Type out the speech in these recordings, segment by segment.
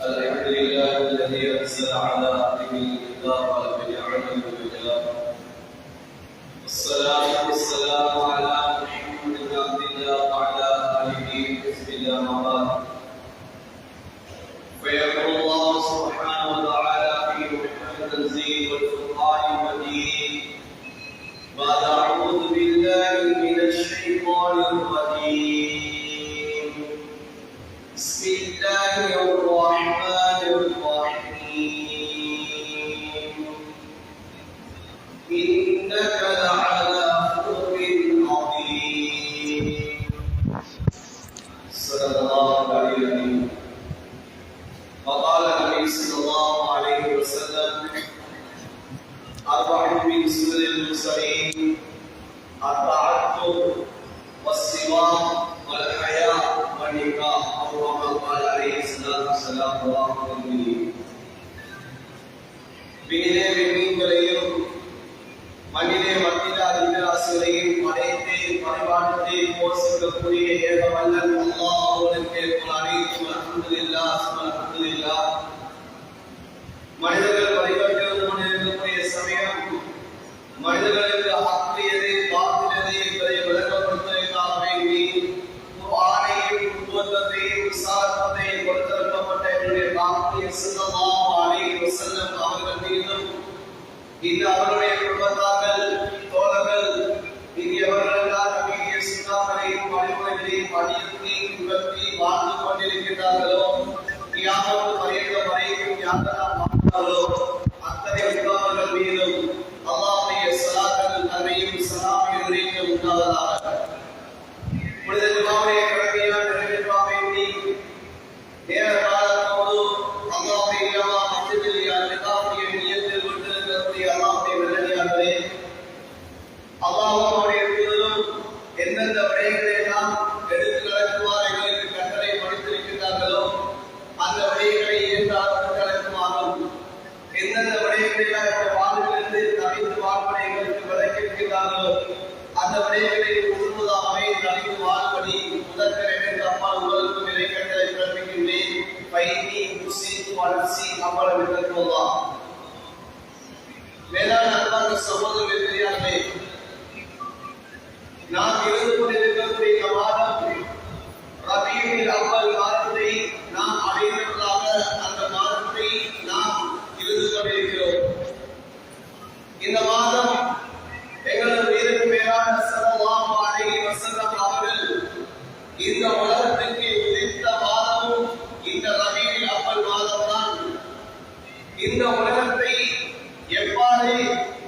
الحمد لله الذي أرسل على عبده الكتاب ولم يجعله عوجا والصلاة والسلام على محمد بن عبد الله وعلى آله حزب الله ما بعد فيقول الله سبحانه وتعالى في محكم التنزيل والفرقان المجيد بعد أعوذ بالله من الشيطان الرجيم بسم الله الرحمن الرحيم إنك لعلى خلق عظيم صدق الله العظيم. وقال النبي صلى الله عليه وسلم أربع من سنن المرسلين التعتق والسواك والحياء والنكاح أو كما قال عليه الصلاة والسلام رواه الترمذي. விண்ணிலே விண்மீன்களையும் மண்ணிலே மத்திலா ஜீவராசிகளையும் படைத்து பரிபாலித்து போஷிக்கக்கூடிய ஏக வல்லன் அல்லாஹ் அவனுக்கு அனைத்தும் அல்ஹம்துலில்லாஹ் அல்ஹம்துலில்லாஹ். மனிதர்கள் வழிபட்டு கொண்டிருக்கக்கூடிய சமயம் மனிதர்களுக்கு ஹக் எது பாத்தில் எது என்பதை விளக்கப்படுத்துவதற்காக வேண்டி குர்ஆனையும் உபதத்தையும் விசாரத்தையும் கொடுத்திருக்கப்பட்ட என்னுடைய பாக்கிய ஸல்லல்லாஹு அலைஹி வஸல்லம் அவர்கள் மீதும் இந்த அவருடைய குடும்பத்தார்கள் தோழர்கள் இங்கே அவர்களெல்லாம் நபிய சுன்னாக்களையும் வழிமுறைகளையும் அடியுத்தி உயர்த்தி வாழ்ந்து கொண்டிருக்கிறார்களோ கியாமத் வரைக்கும் வரைக்கும் யாரெல்லாம் வாழ்ந்தார்களோ அத்தனை உத்தமர்கள் மீதும் அல்லாஹ்வுடைய ஸலாத்துல் அலைஹி ஸலாமின் நிறைவு உண்டாவதாக. புனித ஜுமாவுடைய கடமையை நிறைவேற்ற வேண்டி நேர காலத்தோடு அல்லாஹ்வுடைய மஸ்ஜிதில் இஅ்திகாஃபிய நியத்தில் விட்டிருக்கக்கூடிய அல்லாஹ்வுடைய நல்லடியார்களே, அல்லாஹ்வுடைய தூதரும் எந்தெந்த விடயங்களை எல்லாம் எடுத்து நடக்குமாறு எங்களுக்கு கட்டளை கொடுத்திருக்கிறார்களோ அந்த விடயங்களை ஏற்று நடக்குமாறும் எந்தெந்த விடயங்களை எல்லாம் வாழ்விலிருந்து தவிர்த்து வாழ்வதை எங்களுக்கு விளக்கியிருக்கிறார்களோ அந்த விடயங்களை முழுவதாகவே தவிர்த்து வாழ்வதை முதற்கரை என்று அப்பா உங்களுக்கு நிலை கட்டளை பிறப்பிக்கின்றேன். பைனி முசி வளர்ச்சி அவ்வளவு விட்டுள்ளோம். மேலான அன்பார்ந்த சகோதரர்களே, பெரியார்களே, நாம் இருந்து கொண்டிருக்கக்கூடிய மாதம் ரபீஉல் அவ்வல் மாதத்தை நாம் அடைந்ததாக அந்த மாதத்தை நாம் இருந்து கொண்டிருக்கிறோம். இந்த மாதம் எங்களது உயிருக்கு மேலான ஸல்லல்லாஹு அலைஹி வஸல்லம் அவர்கள் இந்த உலகத்திற்கு உதித்த மாதமும் இந்த ரபீஉல் அவ்வல் மாதம்தான். இந்த உலகத்தை எவ்வாறு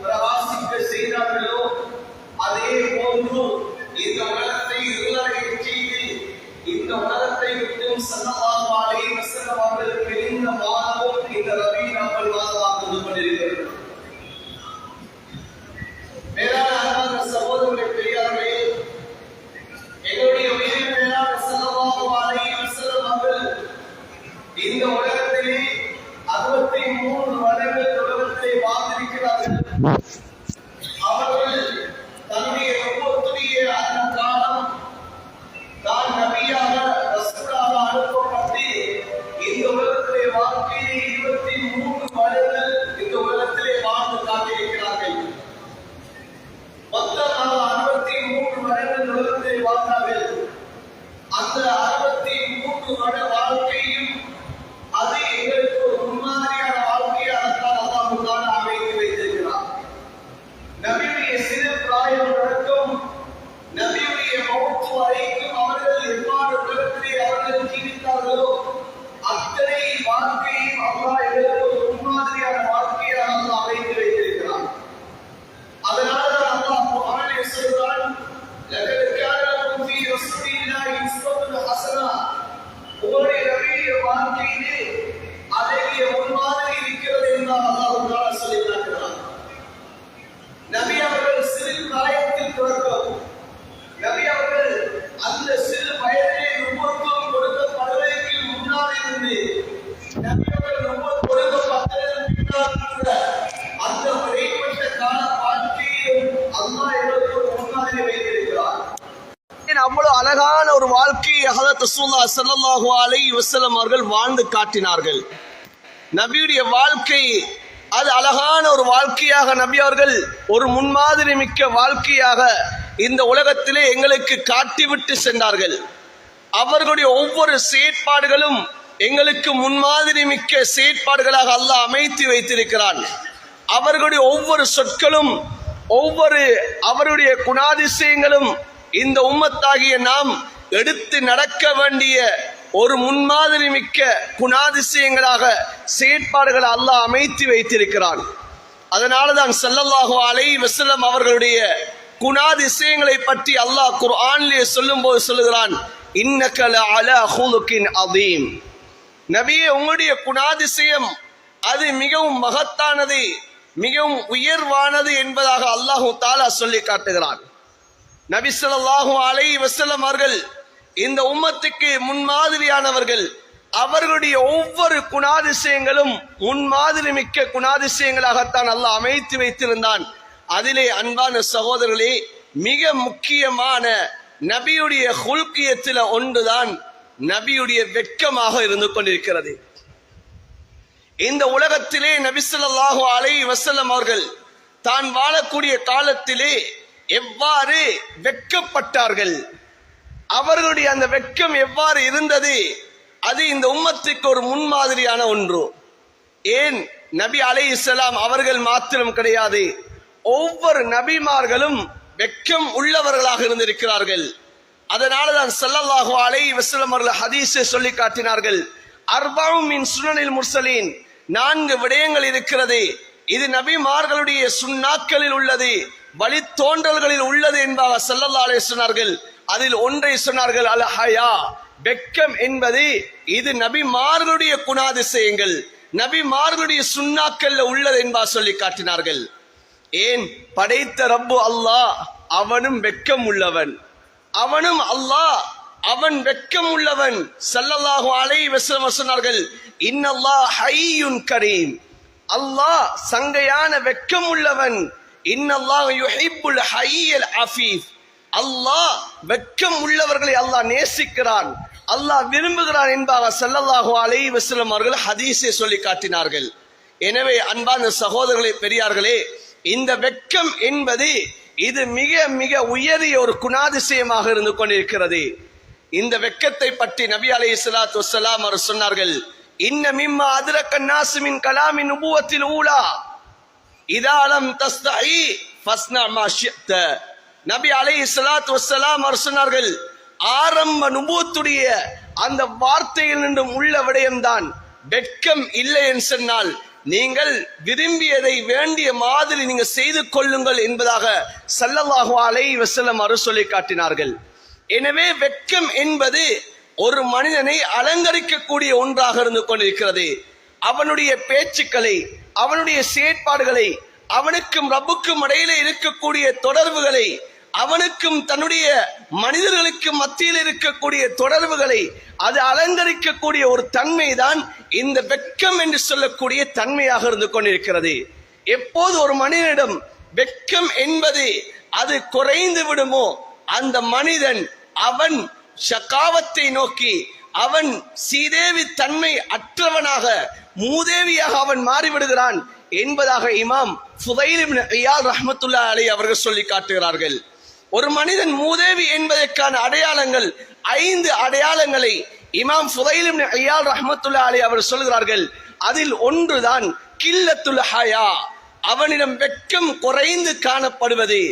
பிரகாசிக்க செய்தார்களோ அதே போன்று இந்த உலகத்தை இருளடைய செய்து இந்த உலகத்தை விட்டும் ஸல்லல்லாஹு அலைஹி வஸல்லம் அவர்களுக்கு இந்த மாதமும் இந்த ரபீஉல் அவ்வல் மாதமாக இருந்து கொண்டிருக்கிறது. மேலான அன்பார்ந்த சகோதரர்களே, பெரியார்களே, எங்களுடைய உயிரின் மேலான ஸல்லல்லாஹு அலைஹி வஸல்லம் அவர்கள் இந்த உலகத்திலே 63 வருடங்கள் உலகத்தை வாழ்ந்திருக்கிறார்கள். அவர்கள் தன்னுடைய நுபுவத்துடைய அந்த காலம் தான் நபியாக ரசூலாக அனுப்பப்பட்டு இந்த உலகத்திலே வாழ்க்கையிலே 23 வருடங்கள் இந்த உலகத்திலே வாழ்ந்து காட்டியிருக்கிறார்கள். மொத்தமாக 63 வருடங்கள் உலகத்திலே வாழ்ந்தார்கள். அந்த 63 வருட வாழ்க்கையும் அது எங்களுக்கு ஒரு முன்மாதிரியான வாழ்க்கையாகத்தான் அல்லாஹ் அமைத்து வைத்திருக்கிறார். நபியுடைய சிறு பிராயம் வரைக்கும் நபியுடைய மௌத் வரைக்கும் அவர்கள் எவ்வாறு உலகத்திலே அவர்கள் ஜீவித்தார்களோ அத்தனை வாழ்க்கையும் அல்லாஹ் எங்களுக்கு ஒரு முன்மாதிரியான வாழ்க்கையாக அல்லாஹ் அமைத்து வைத்திருக்கிறார். அதனால்தான் அல்லாஹ் குர்ஆனிலே சொல்கிறான், லகத் கான லகும் ஃபீ ரசூலில்லாஹி உஸ்வத்துன் ஹஸனா. உங்களுடைய நபியுடைய வாழ்க்கையிலே அழகிய முன்மாதிரி இருக்கிறது என்று அல்லாஹ் தஆலா சொல்லி காட்டுகிறார். நபி அவர்கள் சிறு பிராயத்தில் பிறக்கும். நபி அவர்கள் அந்த சிறு வயதிலே நுபுவத்துவம் கொடுக்கப்படுவதற்கு முன்னால் இருந்து நபி அவர்கள் நுபுவத் கொடுக்கப்பட்டதற்கு பின்னால் கூட அந்த இடைப்பட்ட கால வாழ்க்கையிலும் அல்லாஹ் எங்களுக்கு முன்மாதிரி வைத்திருக்கிறார். அவ்வளவு அழகான ஒரு வாழ்க்கையை கண்மணியாகிய ஹதரத் ரசூலுல்லாஹி ஸல்லல்லாஹு அலைஹி வஸல்லம் அவர்கள் வாழ்ந்து காட்டினார்கள். நபியுடைய வாழ்க்கை அது அழகான ஒரு வாழ்க்கையாக நபி அவர்கள் ஒரு முன்மாதிரி மிக்க வாழ்க்கையாக இந்த உலகத்திலே எங்களுக்கு காட்டிவிட்டு சென்றார்கள். அவர்களுடைய ஒவ்வொரு செயற்பாடுகளும் எங்களுக்கு முன்மாதிரி மிக்க செயற்பாடுகளாக அல்லாஹ் அமைத்து வைத்திருக்கிறான். அவர்களுடைய ஒவ்வொரு சொற்களும் அவருடைய குணாதிசயங்களும் இந்த உம்மத்தாகிய நாம் எடுத்து நடக்க வேண்டிய ஒரு முன்மாதிரி மிக்க குணாதிசயங்களாக செயற்பாடுகளை அல்லாஹ் அமைத்து வைத்திருக்கிறான். அதனாலதான் ஸல்லல்லாஹு அலைஹி வஸல்லம் அவர்களுடைய குணாதிசயங்களை பற்றி அல்லாஹ் குர்ஆனிலே சொல்லும்போது சொல்லுகிறான், இன்னக லஅலா ஹுலுகின் அதீம். நபியே, உங்களுடைய குணாதிசயம் அது மிகவும் மகத்தானது, மிகவும் உயர்வானது என்பதாக அல்லாஹு தஆலா சொல்லி காட்டுகிறான். நபி ஸல்லல்லாஹு அலைஹி வஸல்லம் அவர்கள் இந்த உம்மத்துக்கு முன்மாதிரியானவர்கள். அவர்களுடைய ஒவ்வொரு குணாதிசயங்களும் முன்மாதிரி மிக்க குணாதிசயங்களாகத்தான் அல்லாஹ் அமைத்து வைத்திருந்தான். அதிலே அன்பான சகோதரர்களே, மிக முக்கியமான நபியுடைய ஹுல்கியத்தில் ஒன்றுதான் நபியுடைய வெட்கமாக இருந்து கொண்டிருக்கிறது. இந்த உலகத்திலே நபி ஸல்லல்லாஹு அலைஹி வஸல்லம் அவர்கள் தான் வாழக்கூடிய காலத்திலே எவ்வாறு வெட்கப்பட்டார்கள், அவர்களுடைய அந்த வெட்கம் எவ்வாறு இருந்தது, அது இந்த உம்மத்துக்கு ஒரு முன்மாதிரியான ஒன்று. ஏன் நபி அலைஹிஸ்ஸலாம் அவர்கள் மாத்திரம் கிடையாது, ஒவ்வொரு நபிமார்களும் வெட்கம் உள்ளவர்களாக இருந்திருக்கிறார்கள். அதனாலதான் ஸல்லல்லாஹு அலைஹி வஸல்லம் அவர்கள் ஹதீஸை சொல்லி காட்டினார்கள், அர்பஉ மின் சுனனில் முர்சலீன், 4 விடயங்கள் இருக்கிறது, இது நபிமார்களுடைய சுன்னாக்களில் உள்ளது, வழித்தோன்றல்களில் உள்ளது என்பதாக ஸல்லல்லாஹு அலைஹி சொன்னார்கள். அதில் ஒன்றை சொன்னார்கள், அல் ஹயா, வெட்கம் என்பது இது நபிமார்களுடைய குணாதிசயங்கள், நபிமார்களுடைய சுன்னாக்கள்ல உள்ளது என்பதாக சொல்லி காட்டினார்கள். ஏன், படைத்த ரப்பு அல்லாஹ் அவனும் வெட்கம் உள்ளவன், அவனும் அல்லாஹ் அவன் வெட்கம் உள்ளவன். ஸல்லல்லாஹு அலைஹி வஸல்லம் சொன்னார்கள், இன்னல்லாஹ் ஹய்யுன் கரீம், அல்லாஹ் சங்கையான வெட்கம் உள்ளவன். இன்னல்லாஹ் யுஹிப்புல் ஹய்யல் அஃபீஃப், அல்லாஹ் வெட்கம் உள்ளவர்களை அல்லாஹ் நேசிக்கிறான், அல்லாஹ் விரும்புகிறான் என்பதாக ஸல்லல்லாஹு அலைஹி வஸல்லம் அவர்கள் ஹதீஸை சொல்லி காட்டினார்கள். எனவே அன்பான சகோதரர்களே, பெரியார்களே, இந்த வெட்கம் என்பது இது மிக மிக உயரிய ஒரு குணாதிசயமாக இருந்து கொண்டிருக்கிறது. இந்த வெட்கத்தை பற்றி நபி அலைஹிஸ்ஸலாத்து வஸ்ஸலாம் அவர் சொன்னார்கள், இன்ன மிம்மா அத்ரக الناس من كلام النبوة الأولى إذا لم تستحي فاصنع ما شئت. நபி அலைஹிஸ்ஸலாத்து வஸ்ஸலாம் அவர் சொன்னார்கள், ஆரம்ப நுபுவத்துடைய அந்த வார்த்தையில் நின்றும் உள்ள விடயம்தான் வெட்கம் இல்லை என்று சொன்னால் நீங்கள் விரும்பியதை வேண்டிய மாதிரி நீங்க செய்து கொள்ளுங்கள் என்பதாக ஸல்லல்லாஹு அலைஹி வஸல்லம் அவர் சொல்லி காட்டினார்கள். எனவே வெட்கம் என்பது ஒரு மனிதனை அலங்கரிக்கக்கூடிய ஒன்றாக இருந்து கொண்டிருக்கிறது. அவனுடைய பேச்சுக்களை, அவனுடைய செயற்பாடுகளை, அவனுக்கும் ரப்புக்கும் இடையிலே இருக்கக்கூடிய தொடர்புகளை, அவனுக்கும் தன்னுடைய மனிதர்களுக்கு மத்தியில் இருக்கக்கூடிய தொடர்புகளை அது அலங்கரிக்கக்கூடிய ஒரு தன்மை தான் இந்த வெட்கம் என்று சொல்லக்கூடிய தன்மையாக இருந்து கொண்டிருக்கிறது. எப்போது ஒரு மனிதனிடம் வெட்கம் என்பது அது குறைந்து விடுமோ, அந்த மனிதன் அவன் ஷகாவத்தை நோக்கி, அவன் சீதேவி தன்மை அற்றவனாக, மூதேவியாக அவன் மாறிவிடுகிறான் என்பதாக இமாம் ஃபுதைல் இப்னு இயாத் ரஹ்மத்துல்லாஹி அலைஹி அவர்கள் சொல்லி காட்டுகிறார்கள். ஒரு மனிதன் மூதேவி என்பதற்கான அடையாளங்கள் 5 அடையாளங்களை இமாம் ஃபுதைல் இப்னு இயாத் ரஹ்மத்துல்லாஹி அலைஹி அவர் சொல்கிறார்கள். அதில் ஒன்றுதான் கில்லத்துல் ஹயா, அவனிடம் வெட்கம் குறைந்து காணப்படுவது.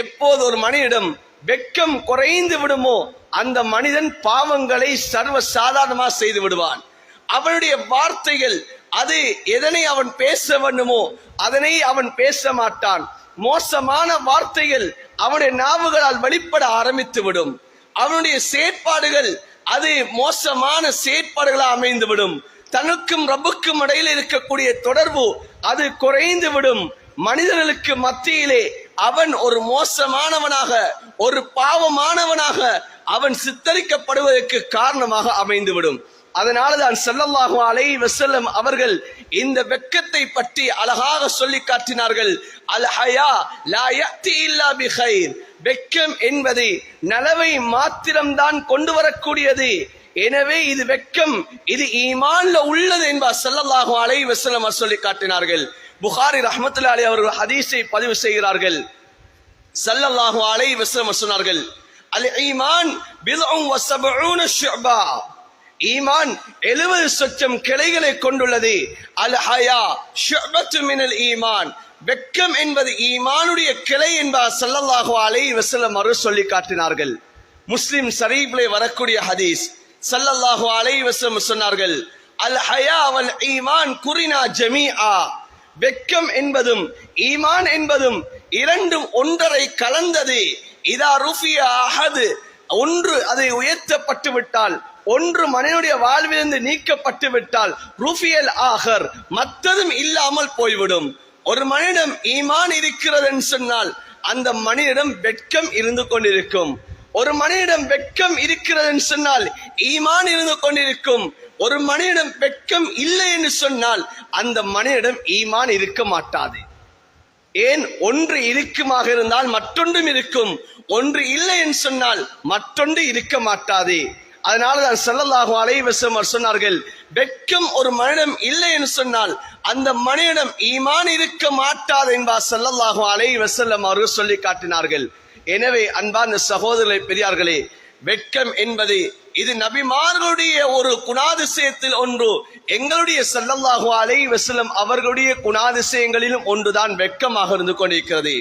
எப்போது ஒரு மனிதனிடம் வெட்கம் குறைந்து விடுமோ, அந்த மனிதன் பாவங்களை சர்வ சாதாரணமாக செய்து விடுவான். அவனுடைய வார்த்தைகள் அது எதனை அவன் பேச வேண்டுமோ அதனை அவன் பேச மாட்டான். மோசமான வார்த்தைகள் அவனுடைய நாவுகளால் வெளிப்பட ஆரம்பித்து விடும். அவனுடைய செயற்பாடுகள் அது மோசமான செயற்பாடுகளாக அமைந்து விடும். தனக்கும் ரப்புக்கும் இடையில் இருக்கக்கூடிய தொடர்பு அது குறைந்து விடும். மனிதர்களுக்கு மத்தியிலே அவன் ஒரு மோசமானவனாக, ஒரு பாவமானவனாக அவன் சித்தரிக்கப்படுவதற்கு காரணமாக அமைந்துவிடும். அதனாலதான் ஸல்லல்லாஹு அலைஹி வஸல்லம் அவர்கள் இந்த வெட்கத்தை பற்றி அழகாக சொல்லி காட்டினார்கள். அல் ஹயா லா யஅதி இல்லா பிகைர், வெட்கம் என்பது நலவை மாத்திரம்தான் கொண்டு வரக்கூடியது. எனவே இது வெட்கம், இது ஈமான்ல உள்ளது என்பார் ஸல்லல்லாஹு அலைஹி வஸல்லம் சொல்லி காட்டினார்கள். புகாரி ரஹ்மத்துல்லாஹி அலைஹி அவர்கள் ஹதீஸை பதிவு செய்கிறார்கள். ஸல்லல்லாஹு அலைஹி வஸல்லம் சொன்னார்கள், அல் ஈமான் பித்உன் வ ஸபஊன ஷுஅபா, ஈமான் 70 சொச்சம் கிளைகளை கொண்டுள்ளது. அல் ஹயா ஷுஅபத்து மினல் ஈமான், வெட்கம் என்பது ஈமானுடைய கிளை என்பார் ஸல்லல்லாஹு அலைஹி வஸல்லம் அவர்கள் சொல்லி காட்டினார்கள். முஸ்லிம் ஷரீஃபிலே வரக்கூடிய ஹதீஸ், ஸல்லல்லாஹு அலைஹி வஸல்லம் சொன்னார்கள், அல் ஹயா வல் ஈமான் குரினா ஜமீஆ, வெட்கம் என்பதும் ஈமான் என்பதும் இரண்டும் ஒன்றரை கலந்தது. இதா ருஃபிய அஹது, ஒன்று அதை உயர்த்தப்பட்டு விட்டால், ஒன்று மனிதனுடைய வாழ்விலிருந்து நீக்கப்பட்டு விட்டால், ருஃபியல் ஆகர், மற்றதும் இல்லாமல் போய்விடும். ஒரு மனிதம் ஈமான் இருக்கிறது என்று சொன்னால் அந்த மனிதனிடம் வெட்கம் இருந்து கொண்டிருக்கும். ஒரு மனிதனிடம் வெட்கம் இருக்கிறது என்று சொன்னால் ஈமான் இருந்து கொண்டிருக்கும். ஒரு மனிதனிடம் வெட்கம் இல்லை என்று சொன்னால் அந்த மனிதனிடம் ஈமான் இருக்க மாட்டாது. ஏன், ஒன்று இருக்குமாக இருந்தால் மற்றொன்றும் இருக்கும், ஒன்று இல்லை என்று சொன்னால் மற்றொன்று இருக்க மாட்டாது. அதனாலதான் ஸல்லல்லாஹு அலைஹி வஸல்லம் சொன்னார்கள், வெட்கம் ஒரு மனிதம் இல்லை என்று சொன்னால் அந்த மனிதனிடம் ஈமான் இருக்க மாட்டாது என்பார் ஸல்லல்லாஹு அலைஹி வஸல்லம் அவர்கள் சொல்லி காட்டினார்கள். எனவே அன்பான சகோதரர்களே, பெரியார்களே, வெட்கம் என்பது இது நபிமார்களுடைய ஒரு குணாதிசயத்தில் ஒன்று. எங்களுடைய ஸல்லல்லாஹு அலைஹி வஸல்லம் அவர்களுடைய குணாதிசயங்களிலும் ஒன்றுதான் வெட்கமாக இருந்து கொண்டிருக்கிறது.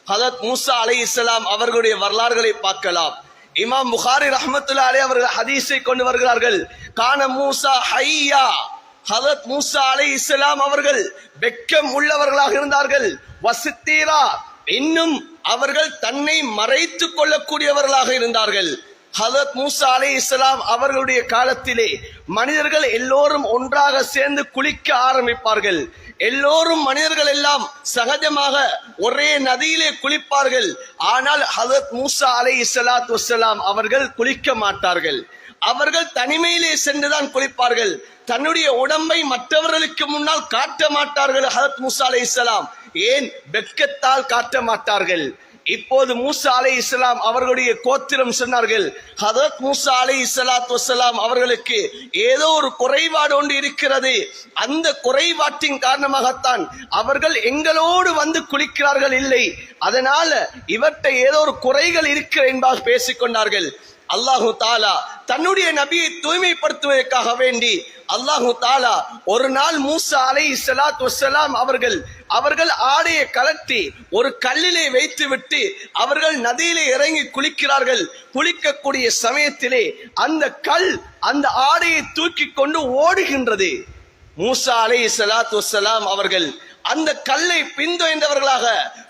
ஹஜரத் மூசா அலைஹிஸ்ஸலாம் அவர்களுடைய வரலாறுகளை பார்க்கலாம். இமாம் புகாரி ரஹ்மத்துல்லாஹி அலைஹி அவர்கள் ஹதீஸை கொண்டு வருகிறார்கள். கான மூசா ஹய்யா, ஹஜரத் மூசா அலைஹிஸ்ஸலாம் அவர்கள் வெட்கம் உள்ளவர்களாக இருந்தார்கள். வசித்தீரா, இன்னும் அவர்கள் தன்னை மறைத்துக் கொள்ளக்கூடியவர்களாக இருந்தார்கள். ஹஜரத் மூசா அலைஹிஸ்ஸலாம் அவர்களுடைய காலத்திலே மனிதர்கள் எல்லோரும் ஒன்றாக சேர்ந்து குளிக்க ஆரம்பிப்பார்கள். எல்லோரும் மனிதர்கள் எல்லாம் சகஜமாக ஒரே நதியிலே குளிப்பார்கள். ஆனால் ஹஜரத் மூசா அலைஹிஸ்ஸலாத்து வஸ்ஸலாம் அவர்கள் குளிக்க மாட்டார்கள். அவர்கள் தனிமையிலே சென்றுதான் குளிப்பார்கள். தன்னுடைய உடம்பை மற்றவர்களுக்கு முன்னால் காட்ட மாட்டார்கள். ஹஜரத் மூசா அலைஹிஸ்ஸலாம் ஏன், வெட்கத்தால் காட்ட மாட்டார்கள். இப்போது மூசா அலைஹிஸ்ஸலாம் அவர்களுடைய கோத்திரம் சொன்னார்கள், ஹஜரத் மூசா அலைஹிஸ்ஸலாத்து வஸ்ஸலாம் அவர்களுக்கு ஏதோ ஒரு குறைபாடு ஒன்று இருக்கிறது. அந்த குறைபாட்டின் காரணமாகத்தான் அவர்கள் எங்களோடு வந்து குளிக்கிறார்கள் இல்லை, அதனால இவற்றை ஏதோ ஒரு குறைகள் இருக்கிற என்பதாக பேசிக்கொண்டார்கள். அல்லாஹு தாலா தன்னுடைய நபியை தூய்மைப்படுத்துவதற்காக வேண்டி அல்லாஹு தாலா ஒரு நாள் மூசா அலைஹிஸ்ஸலாத்து வஸ்ஸலாம் அவர்கள் ஆடையை கலட்டி ஒரு கல்லிலே வைத்து விட்டு அவர்கள் நதியிலே இறங்கி குளிக்கிறார்கள். குளிக்கக்கூடிய சமயத்திலே அந்த கல் அந்த ஆடையை தூக்கி கொண்டு ஓடுகின்றது. மூசா அலைஹிஸ்ஸலாத்து வஸ்ஸலாம் அவர்கள் அந்த கல்லை பின்தொடர்ந்தவர்களாக,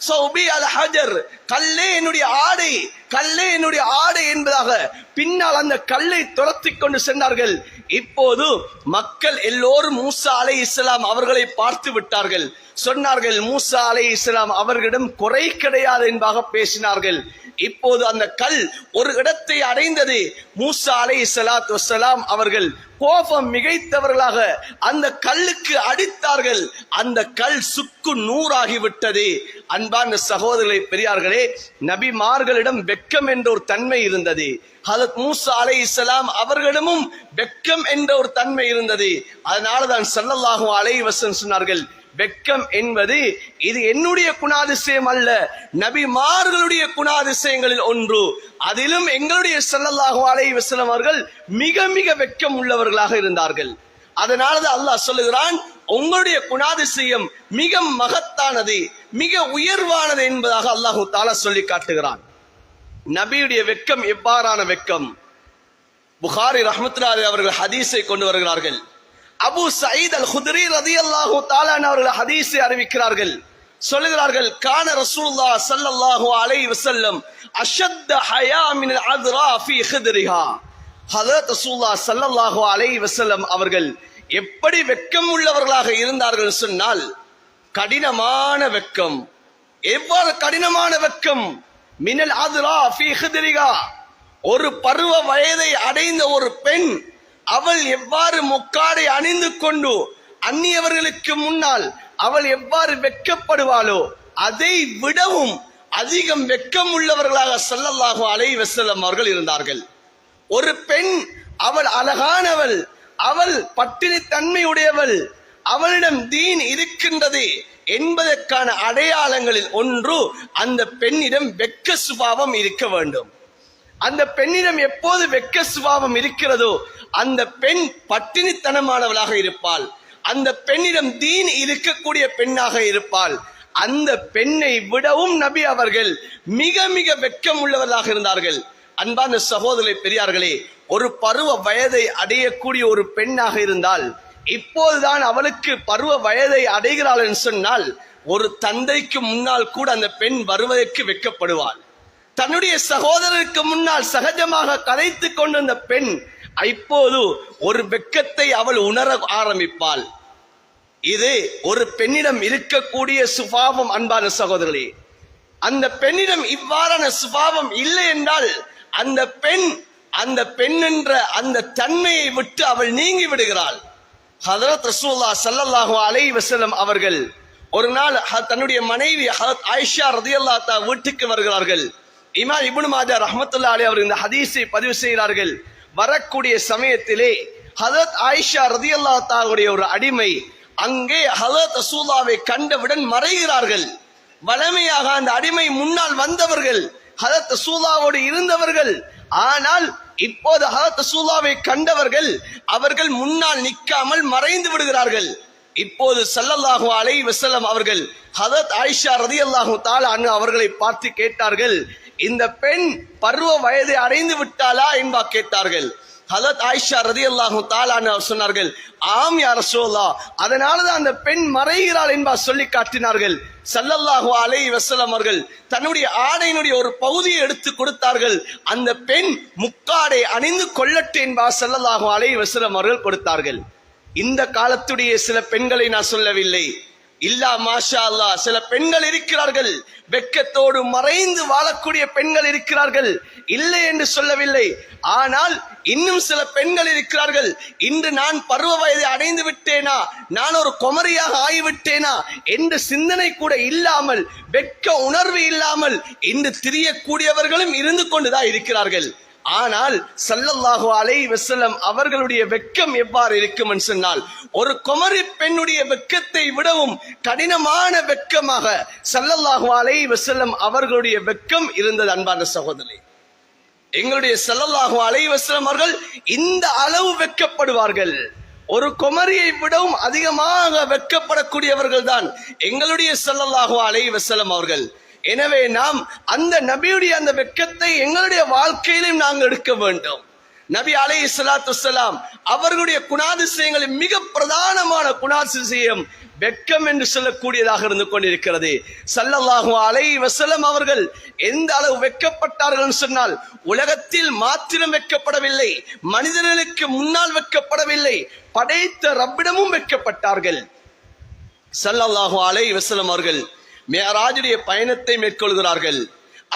சௌபி அல் ஹஜர், கல்லே என்னுடைய ஆடை, கல்லே என்னுடைய ஆடை என்பதாக பின்னால் அந்த கல்லை துரத்தி கொண்டு சென்றார்கள். இப்போது மக்கள் எல்லோரும் மூசா அலைஹிஸ்ஸலாம் அவர்களை பார்த்து விட்டார்கள். சொன்னார்கள், மூசா அலைஹிஸ்ஸலாம் அவர்களிடம் குறை கிடையாது என்பதாக பேசினார்கள். இப்போது அந்த கல் ஒரு இடத்தை அடைந்தது. மூசா அலைஹிஸ்ஸலாத்து வஸ்ஸலாம் அவர்கள் கோபம் மிகைத்தவர்களாக அந்த கல்லுக்கு அடித்தார்கள். அந்த கல் சுக்கு நூறாகிவிட்டது. அன்பான சகோதரர்களே, பெரியார்களே, நபிமார்களிடம் வெட்கம் என்ற ஒரு தன்மை இருந்தது. ஹஜரத் மூசா அலைஹிஸ்ஸலாம் அவர்களிடமும் வெட்கம் என்ற ஒரு தன்மை இருந்தது. அதனாலதான் ஸல்லல்லாஹு அலைஹி வஸல்லம் சொன்னார்கள், வெட்கம் என்பது இது என்னுடைய குணாதிசயம் அல்ல, நபிமார்களுடைய குணாதிசயங்களில் ஒன்று. அதிலும் எங்களுடைய ஸல்லல்லாஹு அலைஹி வஸல்லம் அவர்கள் மிக மிக வெட்கம் உள்ளவர்களாக இருந்தார்கள். அதனாலதான் அல்லாஹ் சொல்லுகிறான், உங்களுடைய குணாதிசயம் மிக மகத்தானது, மிக உயர்வானது என்பதாக அல்லாஹு தஆலா சொல்லி காட்டுகிறான். நபியுடைய வெட்கம் எவ்வாறான வெட்கம்? புகாரி ரஹ்மத்துல்லாஹி அவர்கள் ஹதீஸை கொண்டு வருகிறார்கள். அபு சயீத் அல் குத்ரி ரலியல்லாஹு தஆலா அவர்கள் ஹதீஸை அறிவிக்கிறார்கள். சொல்லுகிறார்கள், கான ரசூலுல்லாஹ் ஸல்லல்லாஹு அலைஹி வஸல்லம் அஷத்த ஹயா மின் அல் அத்ரா ஃபீ ஹித்ரிஹா. ஹஜரத் ரசூலுல்லாஹ் ஸல்லல்லாஹு அலைஹி வஸல்லம் அவர்கள் எப்படி வெட்கம் உள்ளவர்களாக இருந்தார்கள் சொன்னால், கடினமான வெட்கம். எவ்வாறு கடினமான வெட்கம்? மினல் அத்ரா ஃபீ ஹித்ரிஹா, ஒரு பருவ வயதை அடைந்த ஒரு பெண் அவள் எவ்வாறு முக்காடை அணிந்து கொண்டு அந்நியவர்களுக்கு முன்னால் அவள் எவ்வாறு வெட்கப்படுவாளோ அதை விடவும் அதிகம் வெட்கம் உள்ளவர்களாக ஸல்லல்லாஹு அலைஹி வஸல்லம் அவர்கள் இருந்தார்கள். ஒரு பெண் அவள் அழகானவள், அவள் பட்டினி தன்மை உடையவள், அவளிடம் தீன் இருக்கின்றது என்பதற்கான அடையாளங்களில் ஒன்று அந்த பெண்ணிடம் வெட்க சுபாவம் இருக்க வேண்டும். அந்த பெண்ணிடம் எப்போது வெட்க சுபாவம் இருக்கிறதோ அந்த பெண் பட்டினித்தனமானவளாக இருப்பாள். அந்த பெண்ணிடம் தீன் இருக்கக்கூடிய பெண்ணாக இருப்பாள். அந்த பெண்ணை விடவும் நபி அவர்கள் மிக மிக வெட்கம் உள்ளவர்களாக இருந்தார்கள். அன்பான சகோதரர்களே, பெரியார்களே, ஒரு பருவ வயதை அடையக்கூடிய ஒரு பெண்ணாக இருந்தால், இப்போதுதான் அவளுக்கு பருவ வயதை அடைகிறாள் என்று சொன்னால், ஒரு தந்தைக்கு முன்னால் கூட அந்த பெண் வருவதற்கு வெட்கப்படுவாள். தன்னுடைய சகோதரருக்கு முன்னால் சகஜமாக கதைத்துக் கொண்டிருந்த பெண் இப்போது ஒரு வெட்கத்தை அவள் உணர ஆரம்பிப்பாள். இது ஒரு பெண்ணிடம் இருக்கக்கூடிய சுபாவம். அன்பான சகோதரர்களே, அந்த பெண்ணிடம் இவ்வாறான சுபாவம் இல்லை என்றால் அந்த பெண் என்ற அந்த தன்மையை விட்டு அவள் நீங்கி விடுகிறாள். ஹதரத் ரசூலுல்லாஹ் ஸல்லல்லாஹு அலைஹி வஸல்லம் அவர்கள் ஒரு நாள் தன்னுடைய மனைவி ஹதரத் ஆயிஷா ரலியல்லாஹு தஆலா வீட்டுக்கு வருகிறார்கள். இமாம் இப்னு மாஜா ரஹ்மத்துல்லாஹி அலைஹி அவர்கள் இந்த ஹதீஸை பதிவு செய்கிறார்கள். வரக்கூடிய சமயத்திலே ஹதரத் ஆயிஷா ரலியல்லாஹு தஆலாவுடைய ஒரு அடிமை அங்கே ஹதரத் ரசூலுல்லாஹ்வை கண்டவுடன் மறைகிறார்கள். வளமையாக அந்த அடிமை முன்னால் வந்தவர்கள், ஹதரத் ரசூலுல்லாஹ்வோடு இருந்தவர்கள். ஆனால் இப்போது ஹதரத் ரசூலுல்லாஹ்வை கண்டவர்கள் அவர்கள் முன்னால் நிற்காமல் மறைந்து விடுகிறார்கள். இப்போது ஸல்லல்லாஹு அலைஹி வஸல்லம் அவர்கள் ஹதரத் ஆயிஷா ரலியல்லாஹு தஆலா அன்ஹா அவர்களை பார்த்து கேட்டார்கள், இந்த பெண் பருவ வயதை அடைந்து விட்டாளா என்பா கேட்டார்கள். ஹதரத் ஆயிஷா ரலியல்லாஹு தஆலா அன்ஹா சொன்னார்கள், ஆம் யா ரசூலுல்லாஹ், அதனாலதான் அந்த பெண் மறைகிறாள் என்பா சொல்லி காட்டினார்கள். ஸல்லல்லாஹு அலைஹி வஸல்லம் அவர்கள் தன்னுடைய ஆடையினுடைய ஒரு பகுதியை எடுத்து கொடுத்தார்கள். அந்த பெண் முக்காடை அணிந்து கொள்ளட்டு என்பா ஸல்லல்லாஹு அலைஹி வஸல்லம் அவர்கள் கொடுத்தார்கள். இந்த காலத்துடைய சில பெண்களை நான் சொல்லவில்லை, இல்லா மாஷா அல்லாஹ் சில பெண்கள் இருக்கிறார்கள், வெட்கத்தோடு மறைந்து வாழக்கூடிய பெண்கள் இருக்கிறார்கள், இல்லை என்று சொல்லவில்லை. ஆனால் இன்னும் சில பெண்கள் இருக்கிறார்கள், இன்று நான் பருவ வயதை அடைந்து விட்டேனா, நான் ஒரு குமரியாக ஆகிவிட்டேனா என்ற சிந்தனை கூட இல்லாமல், வெட்க உணர்வு இல்லாமல் இன்று திரியக்கூடியவர்களும் இருந்து கொண்டுதான் இருக்கிறார்கள். ஆனால் ஸல்லல்லாஹு அலைஹி வஸல்லம் அவர்களுடைய வெட்கம் எவ்வாறு இருக்கும் என்று சொன்னால், ஒரு குமரி பெண்ணுடைய வெட்கத்தை விடவும் கடினமான வெட்கமாக ஸல்லல்லாஹு அலைஹி வஸல்லம் அவர்களுடைய வெட்கம் இருந்தது. அன்பான சகோதரர்களே, எங்களுடைய ஸல்லல்லாஹு அலைஹி வஸல்லம் அவர்கள் இந்த அளவு வெட்கப்படுவார்கள். ஒரு குமரியை விடவும் அதிகமாக வெட்கப்படக்கூடியவர்கள் தான் எங்களுடைய ஸல்லல்லாஹு அலைஹி வஸல்லம் அவர்கள். எனவே நாம் அந்த நபியுடைய அந்த வெட்கத்தை எங்களுடைய வாழ்க்கையிலும் நாங்கள் எடுக்க வேண்டும். நபி அலைஹிஸ்ஸலாத்து வஸ்ஸலாம் அவர்களுடைய குணாதிசயங்களில் மிக பிரதானமான குணாதிசயம் வெட்கம் என்று சொல்லக்கூடியதாக இருந்து கொண்டிருக்கிறது. ஸல்லல்லாஹு அலைஹி வஸல்லம் அவர்கள் எந்த அளவு வெட்கப்பட்டார்கள் என்று சொன்னால், உலகத்தில் மாத்திரம் வெட்கப்படவில்லை, மனிதர்களுக்கு முன்னால் வெட்கப்படவில்லை, படைத்த ரப்பிடமும் வெட்கப்பட்டார்கள். ஸல்லல்லாஹு அலைஹி வஸல்லம் அவர்கள் மிஅராஜுடைய பயணத்தை மேற்கொள்கிறார்கள்.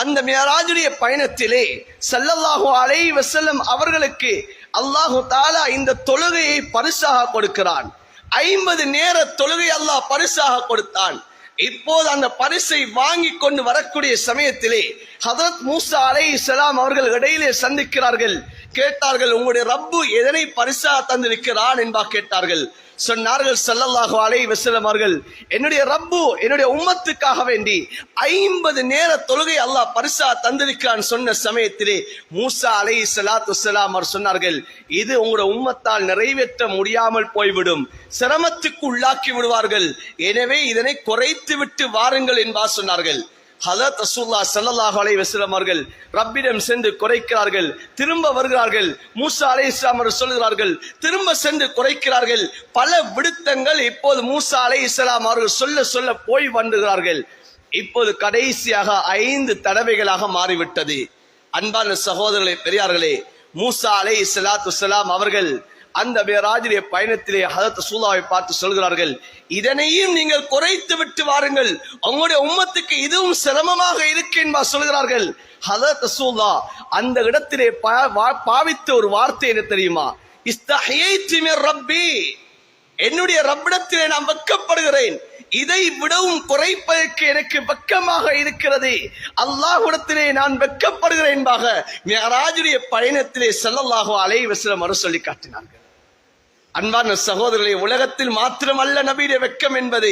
அந்த மிஅராஜுடைய பயணத்திலே ஸல்லல்லாஹு அலைஹி வஸல்லம் அவர்களுக்கு அல்லாஹு தஆலா இந்த தொழுகையை பரிசாக கொடுக்கிறான். 50 நேர தொழுகை அல்லாஹ் பரிசாக கொடுத்தான். இப்போது அந்த பரிசை வாங்கி கொண்டு வரக்கூடிய சமயத்திலே ஹதரத் மூசா அலைஹிஸ்ஸலாம் அவர்கள் இடையிலே சந்திக்கிறார்கள். கேட்டார்கள், உங்களுடைய ரப்பு எதனை பரிசாக தந்திருக்கிறான் என்பா கேட்டார்கள். சொன்னார்கள் ஸல்லல்லாஹு அலைஹி வஸல்லம் அவர்கள், என்னுடைய ரப்பு என்னுடைய உம்மத்துக்காக வேண்டி 50 நேர தொழுகை அல்லாஹ் பரிசா தந்திருக்கிறான் சொன்ன சமயத்திலே மூசா அலைஹிஸ்ஸலாத்து வஸ்ஸலாம் அவர் சொன்னார்கள், இது உங்களுடைய உம்மத்தால் நிறைவேற்ற முடியாமல் போய்விடும், சிரமத்துக்கு உள்ளாக்கி விடுவார்கள், எனவே இதனை குறைத்து விட்டு வாருங்கள் என்பா சொன்னார்கள். ஹதரத் ரசூலுல்லாஹ் ஸல்லல்லாஹு அலைஹி வஸல்லம் அவர்கள் ரப்பிடம் சென்று குறைக்கிறார்கள், திரும்ப வருகிறார்கள். மூசா அலைஹிஸ்ஸலாம் அவர்கள் சொல்கிறார்கள், திரும்ப சென்று குறைக்கிறார்கள். பல விடுத்தங்கள் இப்போது மூசா அலைஹிஸ்ஸலாம் அவர்கள் சொல்ல போய் வந்துகிறார்கள். இப்போது கடைசியாக 5 தடவைகளாக மாறிவிட்டது. அன்பான சகோதரர்களே, பெரியார்களே, மூசா அலைஹிஸ்ஸலாத்து வஸ்ஸலாம் அவர்கள் அந்த மிஅராஜுடைய பயணத்திலே ஹதரத் ரசூலுல்லாஹை பார்த்து சொல்கிறார்கள், இதனையும் நீங்கள் குறைத்து விட்டு வாருங்கள், உங்களுடைய உம்மத்துக்கு இதுவும் சிரமமாக இருக்கு என்பா சொல்கிறார்கள். ஹதரத் ரசூலுல்லாஹ் அந்த இடத்திலே பாவித்த ஒரு வார்த்தை என்ன தெரியுமா? இஸ்தஹைது மிர் ரப்பி, என்னுடைய ரப்பிடத்திலே நான் வெட்கப்படுகிறேன், இதை விடவும் குறைப்பதற்கு எனக்கு வெட்கமாக இருக்கிறது, அல்லாஹ்விடத்திலே நான் வெட்கப்படுகிறேன் என்பதாக மிஅராஜுடைய பயணத்திலே ஸல்லல்லாஹு அலைஹி வஸல்லம் அவர்கள் சொல்லி காட்டினார்கள். அன்பான சகோதரர்களே, உலகத்தில் மாத்திரமல்ல நபியுடைய வெட்கம் என்பது,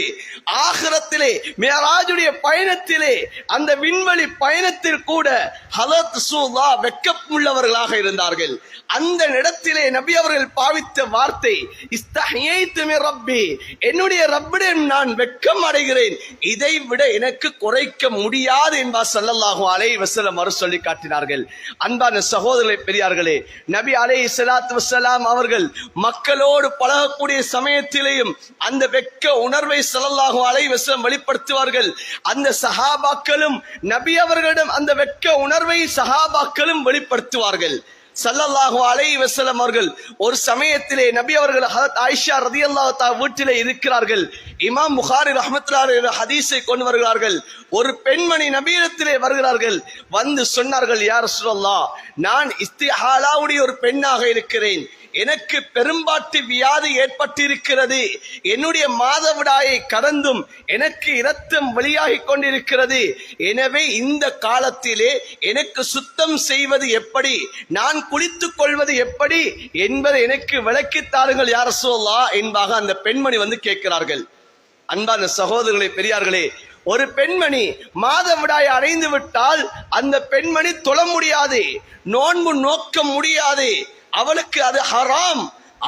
ஆகிரத்திலே மிஅராஜுடைய பயணத்திலே அந்த விண்வெளி பயணத்தில் கூட ஹஜ்ரத் ரசூலுல்லாஹ் வெட்கமுள்ளவர்களாக இருந்தார்கள். அந்த இடத்திலே நபி அவர்கள் பாவித்த வார்த்தை இஸ்தஹியைது மின் ரப்பி, என்னுடைய ரப்பிடம் நான் வெட்கம் அடைகிறேன், இதை விட எனக்கு குறைக்க முடியாது என்பார் ஸல்லல்லாஹு அலைஹி வஸல்லம் அவர்கள் சொல்லி காட்டினார்கள். அன்பான சகோதரர்களே, பெரியார்களே, நபி அலைஹிஸ்ஸலாத்து வஸ்ஸலாம் அவர்கள் மக்களோடு பழகக்கூடிய சமயத்திலேயும் அந்த வெட்க உணர்வை ஸல்லல்லாஹு அலைஹி வஸல்லம் வெளிப்படுத்துவார்கள். அந்த சஹாபாக்களும் நபி அவர்களிடம் அந்த வெட்க உணர்வை சஹாபாக்களும் வெளிப்படுத்துவார்கள். ஸல்லல்லாஹு அலைஹி வஸல்லம் அவர்கள் ஒரு சமயத்திலே நபி அவர்கள் ஹஜ்ரத் ஆயிஷா ரலியல்லாஹு தஆலா வீட்டிலே இருக்கிறார்கள். இமாம் புகாரி ரஹ்மத்துல்லாஹி அலைஹி ஹதீஸை கொண்டு வருகிறார்கள். ஒரு பெண்மணி நபியிடத்திலே வருகிறார்கள். வந்து சொன்னார்கள், யா ரசூலல்லாஹ், நான் இஸ்திஹாலாவுடைய ஒரு பெண்ணாக இருக்கிறேன், எனக்கு பெரும்பாட்டு வியாதி ஏற்பட்டிருக்கிறது, என்னுடைய மாதவிடாயை கடந்தும் எனக்கு இரத்தம் வெளியாகிக் கொண்டிருக்கிறது, எனவே இந்த காலத்திலே எனக்கு சுத்தம் செய்வது எப்படி, நான் குளித்துக் கொள்வது எப்படி என்பதை எனக்கு விளக்கித் தாருங்கள் யா ரசூலல்லாஹ் என்பதாக அந்த பெண்மணி வந்து கேட்கிறார்கள். அன்பான சகோதரர்களே, பெரியார்களே, ஒரு பெண்மணி மாதவிடாய் அடைந்து விட்டால் அந்த பெண்மணி தொழ முடியாது, நோன்பு நோக்க முடியாது, அவளுக்கு அது ஹராம்.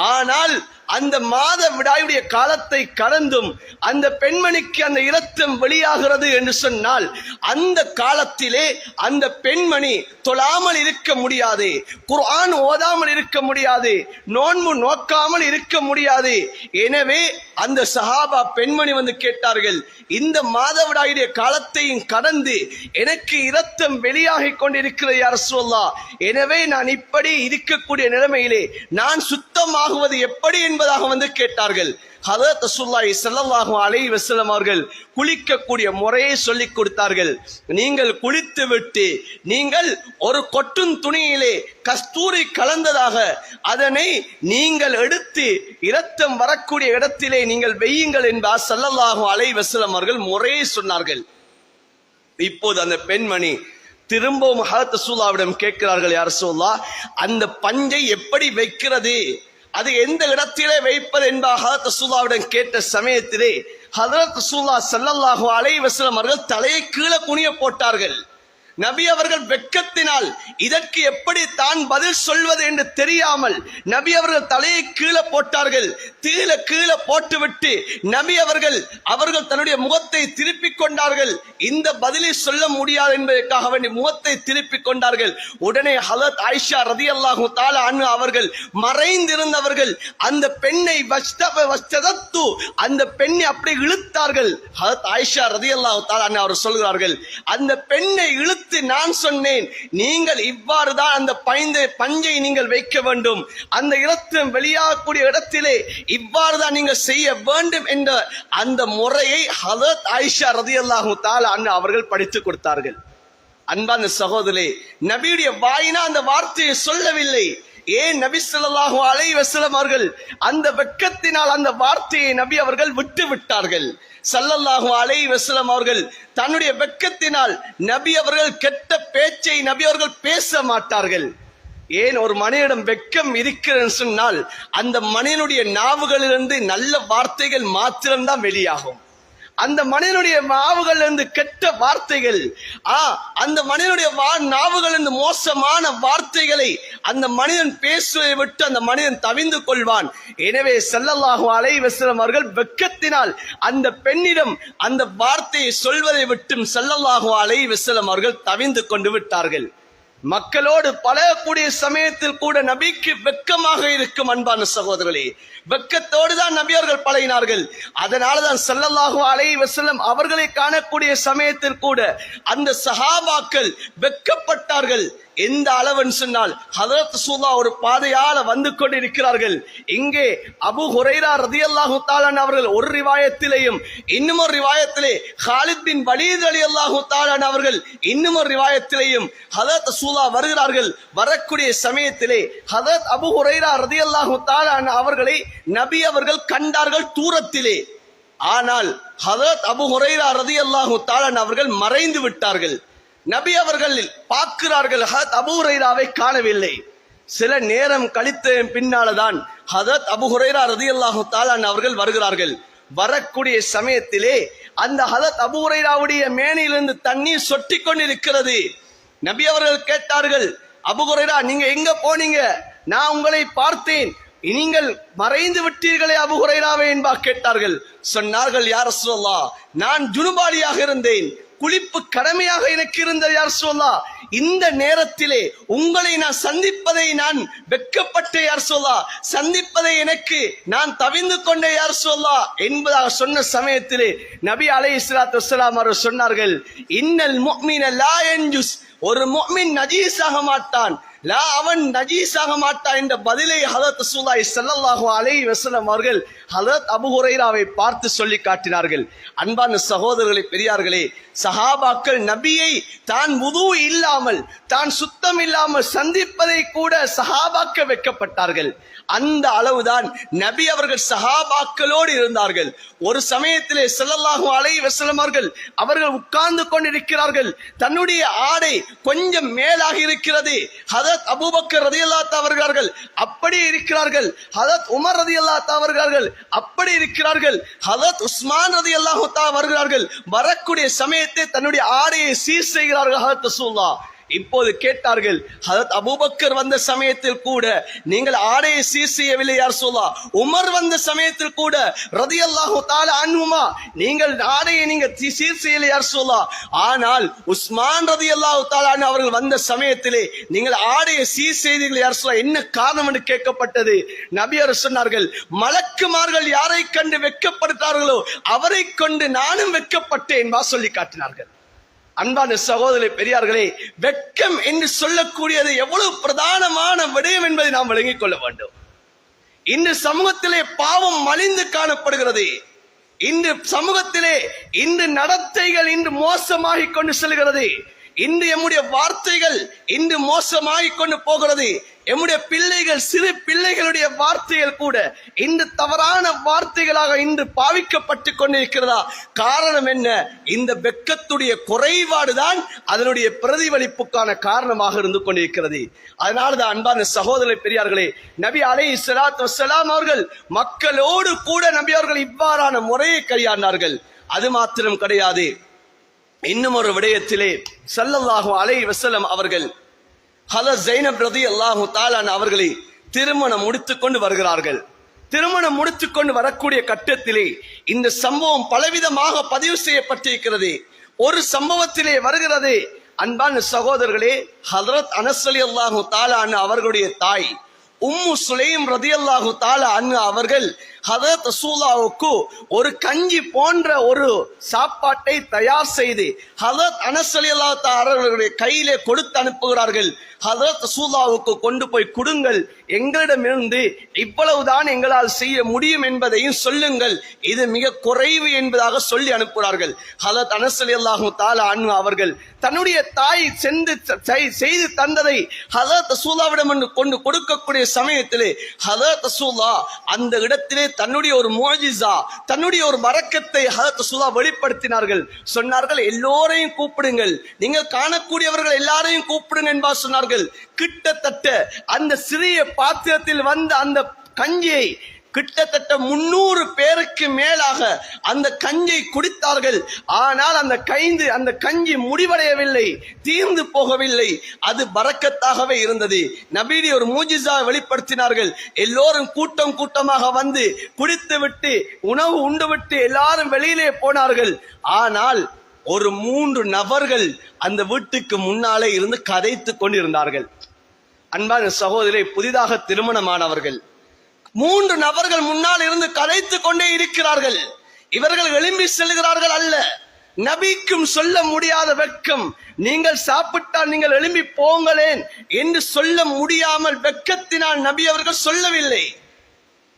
ஆனால் அந்த மாதவிடாயுடைய காலத்தை கடந்தும் அந்த பெண்மணிக்கு அந்த இரத்தம் வெளியாகிறது என்று சொன்னால் அந்த காலத்திலே அந்த பெண்மணி தொழாமல் இருக்க முடியாது, குர்ஆன் ஓதாமல் இருக்க முடியாது, நோன்பு நோக்காமல் இருக்க முடியாது. எனவே அந்த சஹாபா பெண்மணி வந்து கேட்டார்கள், இந்த மாதவிடாயுடைய காலத்தையும் கடந்து எனக்கு இரத்தம் வெளியாகிக் கொண்டிருக்கிறது யா ரசூலல்லாஹ், எனவே நான் இப்படி இருக்கக்கூடிய நிலைமையிலே நான் சுத்தமாகுவது எப்படி என்பதாக வந்து கேட்டார்கள். ஹஜ்ரத் ரசூலுல்லாஹி ஸல்லல்லாஹு அலைஹி வஸல்லம் அவர்கள் குளிக்கக்கூடிய முறையை சொல்லிக் கொடுத்தார்கள். நீங்கள் குளித்து விட்டு நீங்கள் ஒரு கொட்டும் துணியிலே கஸ்தூரி கலந்ததாக அதனை நீங்கள் எடுத்து இரத்தம் வரக்கூடிய இடத்திலே நீங்கள் வெய்யுங்கள் என்பார் ஸல்லல்லாஹு அலைஹி வஸல்லம் அவர்கள் முறையை சொன்னார்கள். இப்போது அந்த பெண்மணி திரும்பவும் ஹஜ்ரத் ரசூலுல்லாஹ்விடம் கேட்கிறார்கள், யா ரசூலல்லாஹ், அந்த பஞ்சை எப்படி வைக்கிறது, அது எந்த இடத்திலே வைப்பது என்பதாக ஹஜ்ரத் ரசூலுல்லாஹ்விடம் கேட்ட சமயத்திலே ஹஜ்ரத் ரசூலுல்லாஹ் ஸல்லல்லாஹு அலைஹி வஸல்லம் அவர்கள் தலையை கீழே குனிய போட்டார்கள். நபி அவர்கள் வெட்கத்தினால் இதற்கு எப்படி தான் பதில் சொல்வது என்று தெரியாமல் நபி அவர்கள் தலையை கீழே போட்டார்கள். கீழே போட்டுவிட்டு நபி அவர்கள் தன்னுடைய முகத்தை திருப்பிக் கொண்டார்கள். இந்த பதிலை சொல்ல முடியாது என்பதற்காக வேண்டி முகத்தை திருப்பிக் கொண்டார்கள். உடனே ஹஜ்ரத் ஆயிஷா ரலியல்லாஹு தஆலா அன்ஹா அவர்கள் மறைந்திருந்தவர்கள் அந்த பெண்ணை வஸ்ததத்து, அந்த பெண்ணை அப்படி இழுத்தார்கள். ஹஜ்ரத் ஆயிஷா ரலியல்லாஹு தஆலா அன்ஹா அவர் சொல்கிறார்கள், அந்த பெண்ணை இழுத்து நான் சொன்னேன், நீங்கள் இவ்வாறு தான் அந்த பஞ்சை நீங்கள் வைக்க வேண்டும், அந்த இரத்தம் வெளியாகக்கூடிய இடத்திலே இவ்வாறு தான் நீங்கள் செய்ய வேண்டும் என்ற அந்த முறையை ஹஜ்ரத் ஆயிஷா ரலியல்லாஹு தஆலா அன்ஹா அவர்கள் படித்துக் கொடுத்தார்கள். அன்பான சகோதரே, நபியுடைய வாயினா அந்த வார்த்தையை சொல்லவில்லை. ஏன் நபி ஸல்லல்லாஹு அலைஹி வஸல்லம் அவர்கள் அந்த வெட்கத்தினால் அந்த வார்த்தையை நபி அவர்கள் விட்டு விட்டார்கள். ஸல்லல்லாஹு அலைஹி வஸல்லம் அவர்கள் தன்னுடைய வெட்கத்தினால் நபி அவர்கள் கெட்ட பேச்சை நபி அவர்கள் பேச மாட்டார்கள். ஏன் ஒரு மனிதனிடம் வெட்கம் இருக்கிறது சொன்னால் அந்த மனிதனுடைய நாவுகளிலிருந்து நல்ல வார்த்தைகள் மாத்திரம்தான் வெளியாகும். அந்த மனிதனுடைய நாவுகள் இருந்து கெட்ட வார்த்தைகள், அந்த மனிதனுடைய நாவுகள் இருந்து மோசமான வார்த்தைகளை அந்த மனிதன் பேசுவதை விட்டு அந்த மனிதன் தவிந்து கொள்வான். எனவே ஸல்லல்லாஹு அலைஹி வஸல்லம் அவர்கள் வெட்கத்தினால் அந்த பெண்ணிடம் அந்த வார்த்தையை சொல்வதை விட்டும் ஸல்லல்லாஹு அலைஹி வஸல்லம் அவர்கள் தவிந்து கொண்டு விட்டார்கள். மக்களோடு பழகக்கூடிய சமயத்தில் கூட நபிக்கு வெட்கமாக இருக்கும். அன்பான சகோதரர்களே, வெட்கத்தோடு தான் நபி அவர்கள் பழகினார்கள். அதனாலதான் ஸல்லல்லாஹு அலைஹி வஸல்லம் அவர்களை காணக்கூடிய சமயத்தில் கூட அந்த சஹாபாக்கள் வெட்கப்பட்டார்கள். எந்த அளவுன்னு சொன்னால் ஹஜ்ரத் ரசூலுல்லாஹ் ஒரு பாதையால வந்து கொண்டிருக்கிறார்கள். இங்கே அபூ ஹுரைரா ரலியல்லாஹு தஆலா அவர்கள் ஒரு ரிவாயத்திலேயும் இன்னும் ஒரு ரிவாயத்திலே காலித் பின் வலீத் ரலியல்லாஹு தஆலா அவர்கள் இன்னும் ஒரு ரிவாயத்திலேயும் ஹஜ்ரத் ரசூலுல்லாஹ் வருகிறார்கள். வரக்கூடிய சமயத்திலே ஹஜ்ரத் அபூ ஹுரைரா ரலியல்லாஹு தஆலா அவர்களை நபி அவர்கள் கண்டார்கள் தூரத்திலே. ஆனால் ஹதரத் அபூ ஹுரைரா ரலியல்லாஹு தஆலா அவர்கள் மறைந்து விட்டார்கள். நபி அவர்கள் பார்க்கிறார்கள், ஹதரத் அபூ ஹுரைராவை காணவில்லை. சில நேரம் கழித்த பின்னால்தான் ஹதரத் அபூ ஹுரைரா ரலியல்லாஹு தஆலா அவர்கள் வருகிறார்கள். வரக்கூடிய சமயத்திலே அந்த ஹதரத் அபூ ஹுரைராவுடைய மேனியிலிருந்து தண்ணீர் சொட்டி கொண்டிருக்கிறது. நபி அவர்கள் கேட்டார்கள், அபூ ஹுரைரா நீங்க எங்க போனீங்க? நான் உங்களை பார்த்தேன், நீங்கள் மறைந்து விட்டீர்களே அபூ ஹுரைராவே என்பா கேட்டார்கள். சொன்னார்கள், யா ரசூலல்லாஹ், நான் ஜுனுபாலியாக இருந்தேன், குளிப்பு கடமையாக எனக்கு இருந்தது யா ரசூலல்லாஹ். இந்த நேரத்திலே உங்களை நான் சந்திப்பதை நான் வெட்கப்பட்டேன் யா ரசூலல்லாஹ், சந்திப்பதை எனக்கு நான் தவிந்து கொண்டேன் யா ரசூலல்லாஹ் என்பதாக சொன்ன சமயத்திலே நபி அலைஹிஸ்ஸலாத்து வஸ்ஸலாம் அவர்கள் சொன்னார்கள், இன்னல் முஃமின லா யன்ஜுஸ், ஒரு முஃமின் நஜீஸாக மாட்டான், லா அவன் நஜீஸாக மாட்டான் என்ற பதிலை ஹதரத் ரசூலுல்லாஹி ஸல்லல்லாஹு அலைஹி வஸல்லம் அவர்கள் ஹதரத் அபூ ஹுரைராவை பார்த்து சொல்லி காட்டினார்கள். அன்பான சகோதரர்களே, பெரியார்களே, சஹாபாக்கள் நபியை தான் வுது இல்லாமல், தான் சுத்தம் இல்லாமல் சந்திப்பதை கூட சஹாபாக்கள் வெட்கப்பட்டார்கள். அந்த அளவுதான் நபி அவர்கள் சஹாபாக்களோடு இருந்தார்கள். ஒரு சமயத்திலே ஸல்லல்லாஹு அலைஹி வஸல்லம் அவர்கள் உட்கார்ந்து கொண்டிருக்கிறார்கள். தன்னுடைய ஆடை கொஞ்சம் மேலாக இருக்கிறது. ஹதரத் அபூபக்கர் ரலியல்லாஹு அவர்கள் அப்படி இருக்கிறார்கள், ஹதரத் உமர் ரலியல்லாஹு அவர்கள் அப்படி இருக்கிறார்கள், ஹதரத் உஸ்மான் ரலியல்லாஹு வருகிறார்கள். வரக்கூடிய சமயத்தை தன்னுடைய ஆடையை சீர் செய்கிறார்கள் ஹதரத் ரசூலுல்லாஹ். இப்போது கேட்டார்கள், ஹதரத் அபூபக்கர் வந்த சமயத்தில் கூட நீங்கள் ஆடையை சீர் செய்யவில்லை யா ரசூலல்லாஹ், உமர் வந்த சமயத்தில் கூட ரலியல்லாஹு தஆலா அன்ஹுமா நீங்கள் ஆடையை நீங்க சீர் செய்யலை யா ரசூலல்லாஹ், ஆனால் உஸ்மான் ரலியல்லாஹு தஆலா அவர்கள் வந்த சமயத்திலே நீங்கள் ஆடையை சீர் செய்தீர்கள் யா ரசூலல்லாஹ், என்ன காரணம் என்று கேட்கப்பட்டது. நபி அவர்கள் சொன்னார்கள், மலக்குமார்கள் யாரை கண்டு வெட்கப்படுத்தார்களோ அவரை கொண்டு நானும் வெட்கப்பட்டேன் என்பா சொல்லி காட்டினார்கள். அன்பான சகோதரர்களே, பெரியார்களே, வெட்கம் என்று சொல்லக்கூடியது எவ்வளவு பிரதானமான விடயம் என்பதை நாம் விளங்கிக் கொள்ள வேண்டும். இன்று சமூகத்திலே பாவம் மலிந்து காணப்படுகிறது. இன்று சமூகத்திலே இன்று நடத்தைகள் இன்று மோசமாகிக் கொண்டு செல்கிறது. இன்று எம்முடைய வார்த்தைகள் இன்று மோசமாகிக் கொண்டு போகிறது. எம்முடைய பிள்ளைகள், சிறு பிள்ளைகளுடைய வார்த்தைகள் கூட இன்று தவறான வார்த்தைகளாக இன்று பாவிக்கப்பட்டு கொண்டிருக்கிறதா? காரணம் என்ன? இந்த வெட்கத்துடைய குறைபாடுதான் அதனுடைய பிரதிபலிப்புக்கான காரணமாக இருந்து கொண்டிருக்கிறது. அதனாலதான் அன்பான சகோதர பெரியார்களே, நபி அலைஹிஸ்ஸலாத்து வஸ்ஸலாம் அவர்கள் மக்களோடு கூட நபி அவர்கள் இவ்வாறான முறையை கையாண்டார்கள். அது மாத்திரம் கிடையாது, இன்னும் ஒரு விடயத்திலே ஸல்லல்லாஹு அலைஹி வஸல்லம் அவர்கள் ஹதரத் ஸைனப் ரலியல்லாஹு தஆலா அவர்களை திருமணம் முடித்துக் கொண்டு வருகிறார்கள். திருமணம் முடித்துக் கொண்டு வரக்கூடிய கட்டத்திலே இந்த சம்பவம் பலவிதமாக பதிவு செய்யப்பட்டிருக்கிறது. ஒரு சம்பவத்திலே வருகிறது, அன்பான சகோதரர்களே, ஹதரத் அனஸ் ரலியல்லாஹு தஆலா அவர்களுடைய தாய் உம்மு சுலைம் ரலியல்லாஹு தஆலா அவர்கள் ஹதரத் ரசூலுல்லாஹ்வுக்கு ஒரு கஞ்சி போன்ற ஒரு சாப்பாட்டை தயார் செய்து ஹதரத் அனஸ் ரலியல்லாஹு தஆலா அவர்களுடைய கையிலே கொடுத்து அனுப்புகிறார்கள். ஹதரத் ரசூலுல்லாஹ்வுக்கு கொண்டு போய் கொடுங்கள், எங்களிடமிருந்து இவ்வளவுதான் எங்களால் செய்ய முடியும் என்பதையும் சொல்லுங்கள், இது மிக குறைவு என்பதாக சொல்லி அனுப்புகிறார்கள். ஹதரத் அனஸ் ரலியல்லாஹு தஆலா அவர்கள் தன்னுடைய தாய் செய்து தந்ததை ஹதரத் ரசூலுல்லாஹ்விடம் கொண்டு கொடுக்கக்கூடிய சமயத்திலே ஹதரத் ரசூலுல்லாஹ் அந்த இடத்திலே தன்னுடைய ஒரு முஅஜிஸா, தன்னுடைய ஒரு பரக்கத்தை ஹதரத் ரசூலுல்லாஹ் வெளிப்படுத்தினார்கள். சொன்னார்கள், எல்லோரையும் கூப்பிடுங்கள், நீங்கள் காணக்கூடியவர்கள் எல்லாரையும் கூப்பிடுங்க என்பா சொன்னார்கள். கிட்டத்தட்ட அந்த சிறிய பாத்திரத்தில் வந்த அந்த கஞ்சியை கிட்டத்தட்ட 300 பேருக்கு மேலாக அந்த கஞ்சியை குடித்தார்கள். ஆனால் அந்த கஞ்சி முடிவடையவில்லை, தீர்ந்து போகவில்லை, அது பரக்கத்தாகவே இருந்தது. நபியுடைய ஒரு மூஜிசா வெளிப்படுத்தினார்கள். எல்லோரும் கூட்டம் கூட்டமாக வந்து குடித்து விட்டு உணவு உண்டு விட்டு எல்லாரும் வெளியிலே போனார்கள். ஆனால் ஒரு 3 நபர்கள் அந்த வீட்டுக்கு முன்னாலே இருந்து கதைத்து கொண்டிருந்தார்கள். அன்பான சகோதரரை, புதிதாக திருமணமானவர்கள் 3 நபர்கள் முன்னால் இருந்து கதைத்துக் கொண்டே இருக்கிறார்கள். இவர்கள் எழும்பி செல்கிறார்கள் அல்ல, நபிக்கும் சொல்ல முடியாத வெட்கம். நீங்கள் சாப்பிட்டால் நீங்கள் எழும்பி போங்களேன் என்று சொல்ல முடியாமல் வெட்கத்தினால் நபி அவர்கள் சொல்லவில்லை.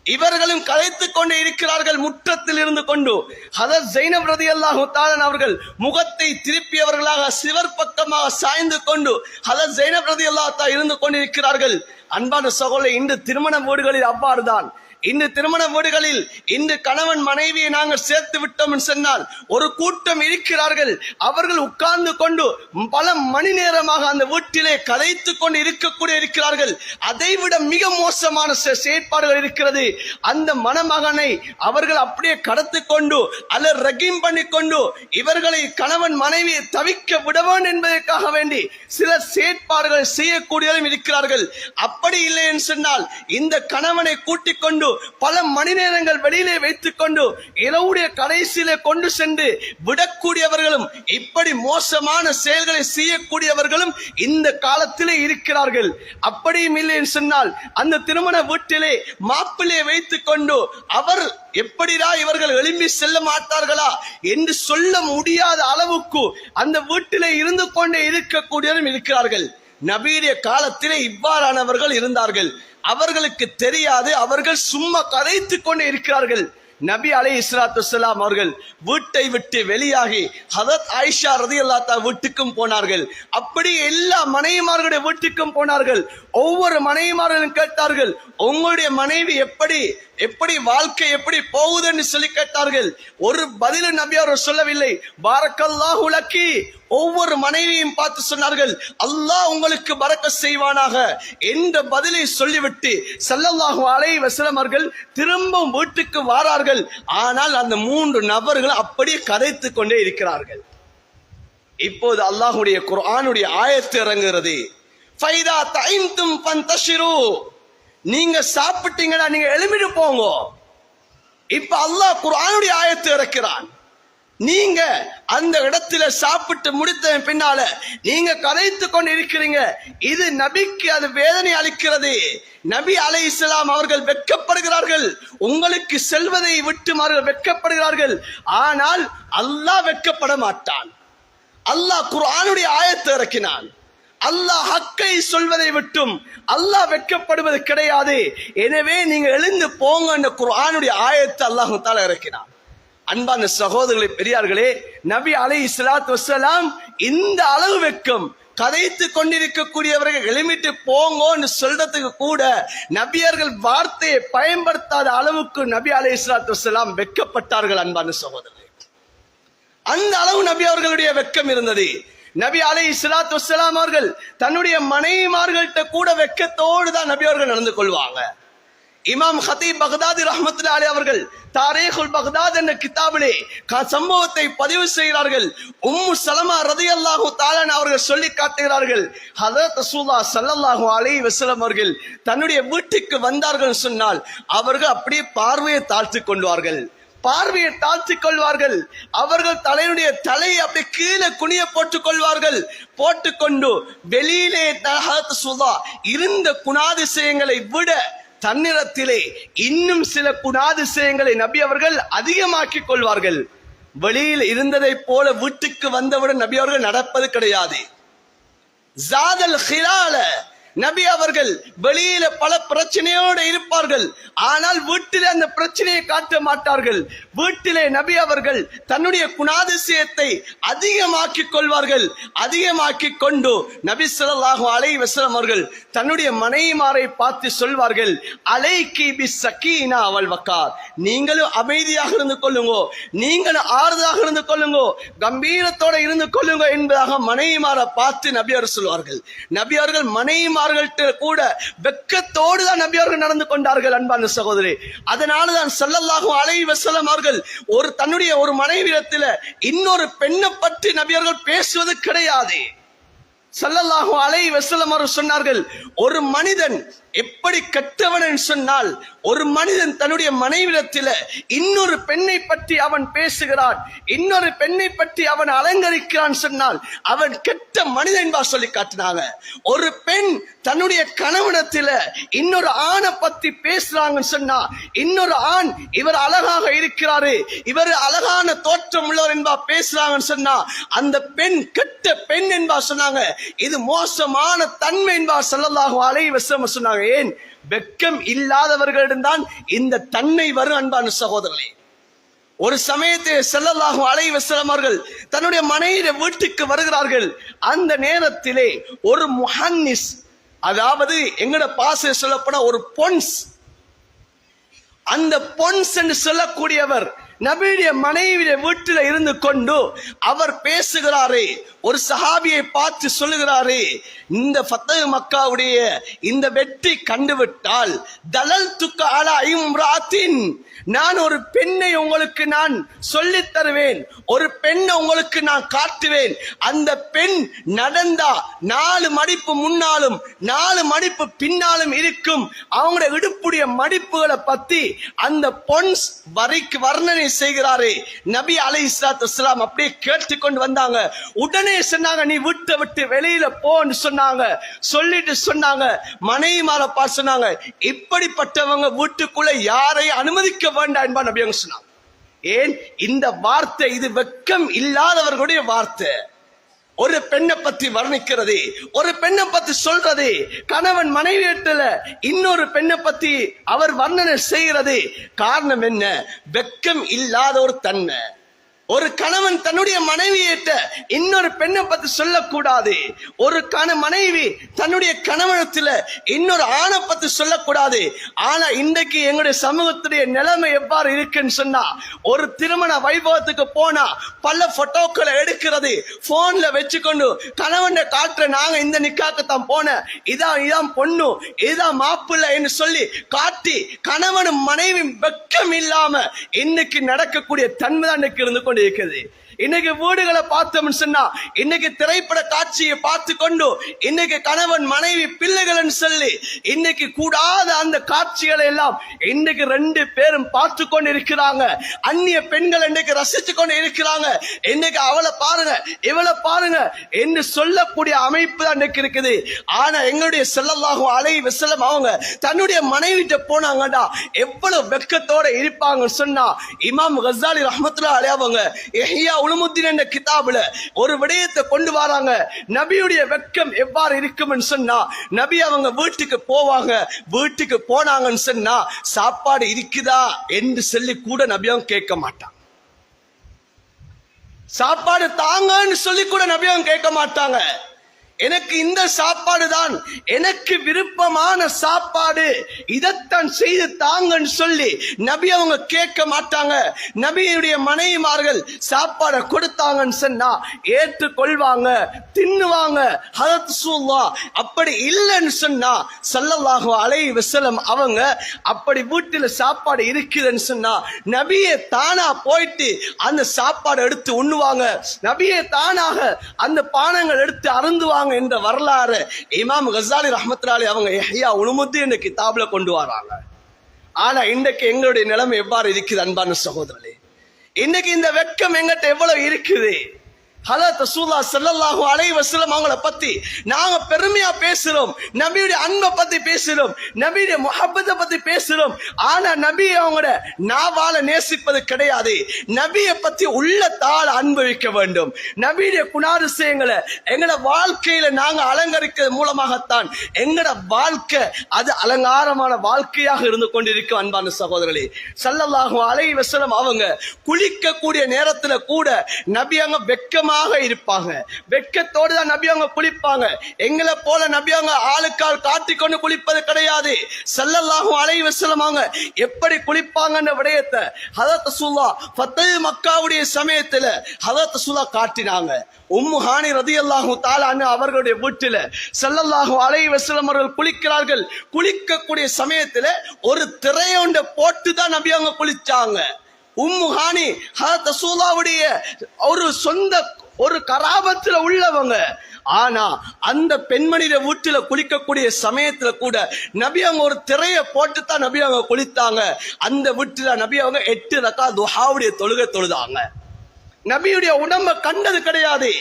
இவர்களும் கலைத்துக் கொண்டே இருக்கிறார்கள். முற்றத்தில் இருந்து கொண்டு ஹதரத் ஸைனப் ரலியல்லாஹு தஆலா அவர்கள் முகத்தை திருப்பியவர்களாக சிவர் பக்கமாக சாய்ந்து கொண்டு ஹதரத் ஸைனப் ரலியல்லாஹு தஆலா இருந்து கொண்டிருக்கிறார்கள். அன்பான சகோதரர்களே, இன்று திருமண வீடுகளில் அவ்வாறுதான். இந்த திருமண வீடுகளில் இந்த கணவன் மனைவியை நாங்கள் சேர்த்து விட்டோம் சொன்னால் ஒரு கூட்டம் இருக்கிறார்கள், அவர்கள் உட்கார்ந்து கொண்டு பல மணி நேரமாக அந்த வீட்டிலே கதைத்து கொண்டு இருக்கிறார்கள். அதைவிட மிக மோசமான செயற்பாடுகள் இருக்கிறது. அந்த மணமகனை அவர்கள் அப்படியே கடத்து கொண்டு அல்ல ரகீம் பண்ணி கொண்டு இவர்களை கணவன் மனைவியை தவிக்க விடவேன் என்பதற்காக வேண்டி சில செயற்பாடுகளை செய்யக்கூடியவரும் இருக்கிறார்கள். அப்படி இல்லை என்று சொன்னால் இந்த கணவனை கூட்டிக் கொண்டு பல மணி நேரங்கள் வெளியிலே வைத்துக் கொண்டு இரவுடைய கடைசியிலே கொண்டு சென்று விடக்கூடியவர்களும் இப்படி மோசமான செயல்களை செய்யக்கூடியவர்களும் இந்த காலத்திலே இருக்கிறார்கள். அப்படியும் இல்லை என்று சொன்னால் அந்த திருமண வீட்டிலே மாப்பிள்ளையை வைத்துக் கொண்டு அவர் எப்படிடா இவர்கள் எழும்பி செல்ல மாட்டார்களா என்று சொல்ல முடியாத அளவுக்கு அந்த வீட்டிலே இருந்து கொண்டே இருக்கக்கூடியவரும் இருக்கிறார்கள். நபியுடைய காலத்திலே இவ்வாறானவர்கள் இருந்தார்கள். அவர்களுக்கு தெரியாது, அவர்கள் சும்மா கதைத்துக் கொண்டே இருக்கிறார்கள். நபி அலைஹிஸ்ஸலாத்து வஸ்ஸலாம் அவர்கள் வீட்டை விட்டு வெளியாகி ஹதரத் ஆயிஷா ரலியல்லாஹு தஆலா வீட்டுக்கும் போனார்கள். அப்படி எல்லா மனைவிமார்களுடைய வீட்டுக்கும் போனார்கள். ஒவ்வொரு மனைவிமார்களும் கேட்டார்கள், உங்களுடைய மனைவி எப்படி வாழ்க்கை எப்படி போகுதுன்னு சொல்லி கேட்டார்கள். ஒரு பதிலும் நபி அவர்கள் சொல்லவில்லை. பாரக்கல்லாஹு லக்கி, ஒவ்வொரு மனைவியும் பார்த்து சொன்னார்கள், அல்லாஹ் உங்களுக்கு பரக்கத் செய்வானாக என்ற பதிலை சொல்லிவிட்டு ஸல்லல்லாஹு அலைஹி வஸல்லம் அவர்கள் திரும்பவும் வீட்டுக்கு வாரார்கள். ஆனால் அந்த 3 நபர்கள் அப்படியே கதைத்துக் கொண்டே இருக்கிறார்கள். இப்போது அல்லாஹ்வுடைய குர்ஆனுடைய ஆயத்து இறங்குகிறது. ஃபைதா தைன்தும் ஃபந்தஷிரு, நீங்க சாப்பிட்டீங்கன்னா நீங்க எழும்பிட்டு போங்க. இப்ப அல்லாஹ் குர்ஆனுடைய ஆயத்து இறக்கிறான். நீங்க அந்த இடத்துல சாப்பிட்டு முடித்த பின்னால நீங்க கதைத்து கொண்டு இருக்கிறீங்க. இது நபிக்கு அது வேதனை அளிக்கிறது. நபி அலைஹிஸ்ஸலாம் அவர்கள் வெட்கப்படுகிறார்கள். உங்களுக்கு செல்வதை விட்டு அவர்கள் வெட்கப்படுகிறார்கள். ஆனால் அல்லாஹ் வெட்கப்பட மாட்டான். அல்லாஹ் குர்ஆனுடைய ஆயத்தை இறக்கினான். அல்லாஹ் ஹக்கை சொல்வதை விட்டும் அல்லாஹ் வெட்கப்படுவது கிடையாது. எனவே நீங்க எழுந்து போங்க என்ற குர்ஆனுடைய ஆயத்தை அல்லாஹ் தஆலா இறக்கினான். அன்பான சகோதரர்களே, பெரியார்களே, நபி அலைஹிஸ்ஸலாத்து வஸ்ஸலாம் இந்த அளவு வெட்கம், கதைத்து கொண்டிருக்கக்கூடியவர்கள் எழுமிட்டு போங்கன்னு சொல்றதுக்கு கூட நபியர்கள் வார்த்தையை பயன்படுத்தாத அளவுக்கு நபி அலைஹிஸ்ஸலாத்து வஸ்ஸலாம் வெட்கப்பட்டார்கள். அன்பான சகோதரர்களே, அந்த அளவு நபி அவர்களுடைய வெட்கம் இருந்தது. நபி அலைஹிஸ்ஸலாத்து வஸ்ஸலாம் அவர்கள் தன்னுடைய மனைவிமார்கள்ட்ட கூட வெட்கத்தோடு தான் நபி அவர்கள் நடந்து கொள்வாங்க. இமாம் ஹதீப் பக்தாதி ரஹ்மத்துல்லாஹி அலைஹி அவர்கள் தாரீகுல் பக்தாத் என்ற கிதாபிலே சம்பவத்தை பதிவு செய்கிறார்கள். உம்மு சலமா ரலியல்லாஹு தஆலா அவர்கள் சொல்லி காட்டுகிறார்கள், ஹஜ்ரத் ரசூலுல்லாஹ் ஸல்லல்லாஹு அலைஹி வஸல்லம் அவர்கள் தன்னுடைய வீட்டுக்கு வந்தார்கள் சொன்னால் அவர்கள் அப்படியே பார்வையை தாழ்த்திக் கொள்வார்கள். பார்வையை தாழ்த்திக் கொள்வார்கள். அவர்கள் தலையுடைய தலையை அப்படியே கீழே குனிய போட்டுக் கொள்வார்கள். போட்டுக்கொண்டு வெளியிலே ஹஜ்ரத் ரசூலுல்லாஹ் இருந்த குணாதிசயங்களை விட தன்னிடத்திலே இன்னும் சில குணாதிசயங்களை நபி அவர்கள் அதிகமாக்கிக் கொள்வார்கள். வெளியில் இருந்ததை போல வீட்டுக்கு வந்தவுடன் நபி அவர்கள் நடப்பது கிடையாது. ஜாதல் ஹிலால, நபி அவர்கள் வெளியில பல பிரச்சனையோடு இருப்பார்கள். ஆனால் வீட்டிலே அந்த பிரச்சனையை காட்ட மாட்டார்கள். வீட்டிலே நபி அவர்கள் தன்னுடைய குணாதிசயத்தை அதிகமாக்கிக் கொள்வார்கள். அதிகமாக்கிக் கொண்டு நபி ஸல்லல்லாஹு அலைஹி வஸல்லம் அவர்கள் தன்னுடைய மனைவிமாரை பார்த்து சொல்வார்கள், அலைகி பிஸ்ஸகீனா வல் வகார், நீங்களும் அமைதியாக இருந்து கொள்ளுங்க, நீங்களும் ஆறுதலாக இருந்து கொள்ளுங்க, கம்பீரத்தோட இருந்து கொள்ளுங்க என்பதாக மனைவிமாரை பார்த்து நபி அவர்கள் சொல்வார்கள். நபி அவர்கள் மனைவிமார்கள்ட்ட கூட வெட்கத்தோடு தான் நபி அவர்கள் நடந்து கொண்டார்கள். அன்பான சகோதரி, அதனாலதான் ஸல்லல்லாஹு அலைஹி வஸல்லம் அவர்கள் தன்னுடைய ஒரு மனைவியிடத்தில் இன்னொரு பெண்ணை பற்றி நபி அவர்கள் பேசுவது கிடையாது. ஸல்லல்லாஹு அலைஹி வஸல்லம் அவர்கள் சொன்னார்கள், ஒரு மனிதன் எப்படி கெட்டவன் சொன்னால், ஒரு மனிதன் தன்னுடைய மனைவிடத்தில் இன்னொரு பெண்ணை பற்றி அவன் பேசுகிறான், இன்னொரு பெண்ணை பற்றி அவன் அலங்கரிக்கிறான் சொன்னால் அவன் கெட்ட மனிதன் என்பா சொல்லி காட்டினாங்க. ஒரு பெண் தன்னுடைய கணவனத்தில் இன்னொரு ஆணை பத்தி பேசுறாங்கன்னு சொன்னா, இன்னொரு ஆண் இவர் அழகாக இருக்கிறாரு, இவர் அழகான தோற்றம் உள்ளவர் என்பா பேசுறாங்கன்னு சொன்னா அந்த பெண் கெட்ட பெண் என்பா சொன்னாங்க. இது மோசமான தன்மை என்பா ஸல்லல்லாஹு அலைஹி வஸல்லம் சொன்னாங்க. ஏன்? வெட்கம் இல்லாதவர்களிடம் இந்த தன்மை வரும். அன்பான சகோதரர்களே, ஒரு சமயத்தில் ஸல்லல்லாஹு அலைஹி வஸல்லம் அவர்கள் தன்னுடைய மனைவியை வீட்டுக்கு வருகிறார்கள். அந்த நேரத்திலே ஒரு முஹன்னிஸ், அதாவது எங்கட பாச சொல்லப்போன ஒரு பொன்ஸ், அந்த பொன்ஸ் என்று சொல்லக்கூடியவர் நபியுடைய மனைவிய வீட்டில இருந்து கொண்டு அவர் பேசுகிறாரே, ஒரு சஹாபியை பார்த்து சொல்லுகிறாரே, இந்த ஃபத்ஹ் மக்காவுடைய இந்த வெற்றி கண்டுவிட்டால் தலல் துக்க அலா இம்ராத்தின், நான் ஒரு பெண்ணை உங்களுக்கு நான் சொல்லித் தருவேன், ஒரு பெண்ணை உங்களுக்கு நான் காட்டுவேன். அந்த பெண் நடந்தா 4 மடிப்பு முன்னாலும் 4 மடிப்பு பின்னாலும் இருக்கும். அவங்களுடைய இடுப்புடைய மடிப்புகளை பத்தி அந்த பொன்ஸ் வர்ணனை செய்கிறாரே. நபி அலைஹிஸ்ஸலாத்து வஸ்ஸலாம் அப்படியே கேட்டுக்கொண்டு வந்தாங்க. உடனே சொன்னாங்க, நீ விட்டு வெளியில போன்னு சொன்னாங்க. சொல்லிட்டு சொன்னாங்க, மனைவிமார பார்த்து சொன்னாங்க, இப்படிப்பட்டவங்க வீட்டுக்குள்ள யாரையும் அனுமதிக்க வேண்டாம் என்பா நபி அவங்க சொன்னாங்க. ஏன் இந்த வார்த்தை? இது வெட்கம் இல்லாதவர்களுடைய வார்த்தை. ஒரு பெண்ணை பத்தி வர்ணிக்கிறது, ஒரு பெண்ணை பத்தி சொல்றது, கணவன் மனைவியத்துல இன்னொரு பெண்ணை பத்தி அவர் வர்ணனை செய்கிறது. காரணம் என்ன? வெட்கம் இல்லாத ஒரு தன்மை. ஒரு கணவன் தன்னுடைய மனைவியிட்ட இன்னொரு பெண்ணை பத்தி சொல்லக்கூடாது. ஒரு மனைவி தன்னுடைய கணவனத்துல இன்னொரு ஆணை பத்தி சொல்லக்கூடாது. ஆனா இன்றைக்கு எங்களுடைய சமூகத்துடைய நிலைமை எவ்வாறு இருக்குன்னு சொன்னா, ஒரு திருமண வைபவத்துக்கு போனா பல போட்டோக்களை எடுக்கிறது, போன்ல வச்சுக்கொண்டு கணவன் காட்டுற, நாங்க இந்த நிக்காக்கத்தான் போன, இதான் பொண்ணு, இதான் மாப்பிள்ளை என்று சொல்லி காட்டி கணவனும் மனைவி வெட்கம் இல்லாம இன்னைக்கு நடக்கக்கூடிய தன்மை தான் இன்னைக்கு இருந்து கொண்டு இருக்குது. இன்னைக்கு வீடுகளை பார்த்தோம்னு சொன்னா, இன்னைக்கு திரைப்பட காட்சியை பார்த்து கொண்டு இன்னைக்கு கணவன் மனைவி பிள்ளைகள் சொல்லி இன்னைக்கு கூடாத அந்த காட்சிகளை எல்லாம் இன்னைக்கு 2 பேரும் பார்த்து கொண்டு இருக்கிறாங்க. அந்நிய பெண்கள் இன்னைக்கு ரசிச்சு கொண்டு இருக்கிறாங்க. இன்னைக்கு அவளை பாருங்க, இவளை பாருங்க என்று சொல்லக்கூடிய அமைப்பு தான் இன்னைக்கு இருக்குது. ஆனா எங்களுடைய ஸல்லல்லாஹு அலைஹி வஸல்லம் அவங்க தன்னுடைய மனைவிட்ட போனாங்கடா எவ்வளவு வெட்கத்தோட இருப்பாங்கன்னு சொன்னா, இமாம் கஸாலி ரஹ்மத்துல்லாஹி அலைஹி அவங்க இஹ்யா உலுமுத்தீன் என்ற கிதாபுல ஒரு விடயத்தை கொண்டு வராங்க. நபியுடைய வெட்கம் எவ்வாறு இருக்கும்னு சொன்னா, நபி அவங்க வீட்டுக்கு போவாங்க, வீட்டுக்கு போனாங்கன்னு சொன்னா சாப்பாடு இருக்குதா என்று சொல்லி கூட நபி அவங்க கேட்க மாட்டாங்க. சாப்பாடு தாங்கன்னு சொல்லி கூட நபி அவங்க கேட்க மாட்டாங்க. எனக்கு இந்த சாப்பாடு தான் எனக்கு விருப்பமான சாப்பாடு, இதைத்தான் செய்து தாங்கன்னு சொல்லி நபி அவங்க கேட்க மாட்டாங்க. நபியுடைய மனைவிமார்கள் சாப்பாடை கொடுத்தாங்கன்னு சொன்னா ஏற்றுக்கொள்வாங்க, தின்னுவாங்க. ஹதரத் ரசூலுல்லாஹ் அப்படி இல்லைன்னு சொன்னா ஸல்லல்லாஹு அலைஹி வஸல்லம் அவங்க அப்படி வீட்டுல சாப்பாடு இருக்குதுன்னு சொன்னா நபியே தானா போயிட்டு அந்த சாப்பாடு எடுத்து உண்ணுவாங்க. நபியே தானாக அந்த பானங்கள் எடுத்து அருந்துவாங்க என்ற வரலாறு இமாம் கஸாலி ரஹ்மத்துல்லாஹி அவங்க இஹ்யா உலுமுத்தீன் என்ற கிதாபுல கொண்டு வராங்க. ஆனா இன்றைக்கு எங்களுடைய நிலைமை எவ்வாறு இருக்குது அன்பான சகோதரர்களே? இன்னைக்கு இந்த வெட்கம் எங்கிட்ட எவ்வளவு இருக்குது? ஹதரத் ரசூலுல்லாஹி ஸல்லல்லாஹு அலைஹி வஸல்லம் அவங்கள பத்தி நாங்க பெருமையா பேசுறோம், நபியுடைய அன்பை பத்தி பேசுறோம், நபியுடைய முஹப்பத்தை பத்தி பேசுறோம். ஆனா நபி அவங்களோட நாவால நேசிப்பது கிடையாது. நபியை பத்தி உள்ளத்தால அனுபவிக்க வேண்டும். நபியுடைய குணாதிசயங்களை எங்களோட வாழ்க்கையில நாங்க அலங்கரிக்கிறது மூலமாகத்தான் எங்களோட வாழ்க்கை அது அலங்காரமான வாழ்க்கையாக இருந்து கொண்டிருக்கும். அன்பான சகோதரர்களே, ஸல்லல்லாஹு அலைஹி வஸல்லம் அவங்க குளிக்கக்கூடிய நேரத்துல கூட நபி அவங்க வெட்கம் இருப்பாங்க. வெட்கத்தோடு தான் நபி அவங்க குளிப்பாங்க. எங்களை போல நபி அவங்க ஆளுக்கால் காட்டிக்கொண்டு குளிப்பது கிடையாது. ஸல்லல்லாஹு அலைஹி வஸல்லம் அவங்க எப்படி குளிப்பாங்கன்ற விடயத்தை ஹதரத் ரசூலுல்லாஹ் ஃபத்ஹ் மக்காவுடைய சமயத்துல ஹதரத் ரசூலுல்லாஹ் காட்டினாங்க. உம்மு ஹானி ரலியல்லாஹு தஆலா அன்ஹா அவர்களுடைய வீட்டில ஸல்லல்லாஹு அலைஹி வஸல்லம் அவர்கள் குளிக்கிறார்கள். குளிக்கக்கூடிய சமயத்துல ஒரு திரையொண்ட போட்டு தான் நபி அவங்க குளிச்சாங்க. உம்மு ஹானி ஹதரத் ரசூலுல்லாஹ்வுடைய ஒரு சொந்த ஒரு கராபத்துல உள்ளவங்க. ஆனா அந்த பெண்மணிய வீட்டுல குளிக்கக்கூடிய சமயத்துல கூட நபி அவங்க ஒரு திரைய போட்டு தான் நபி அவங்க குளித்தாங்க. அந்த வீட்டுல நபி அவங்க 8 ரக்காத் துஹாவுடைய தொழுகை தொழுதாங்க. நபியுடைய உடம்ப கண்டது கிடையாது.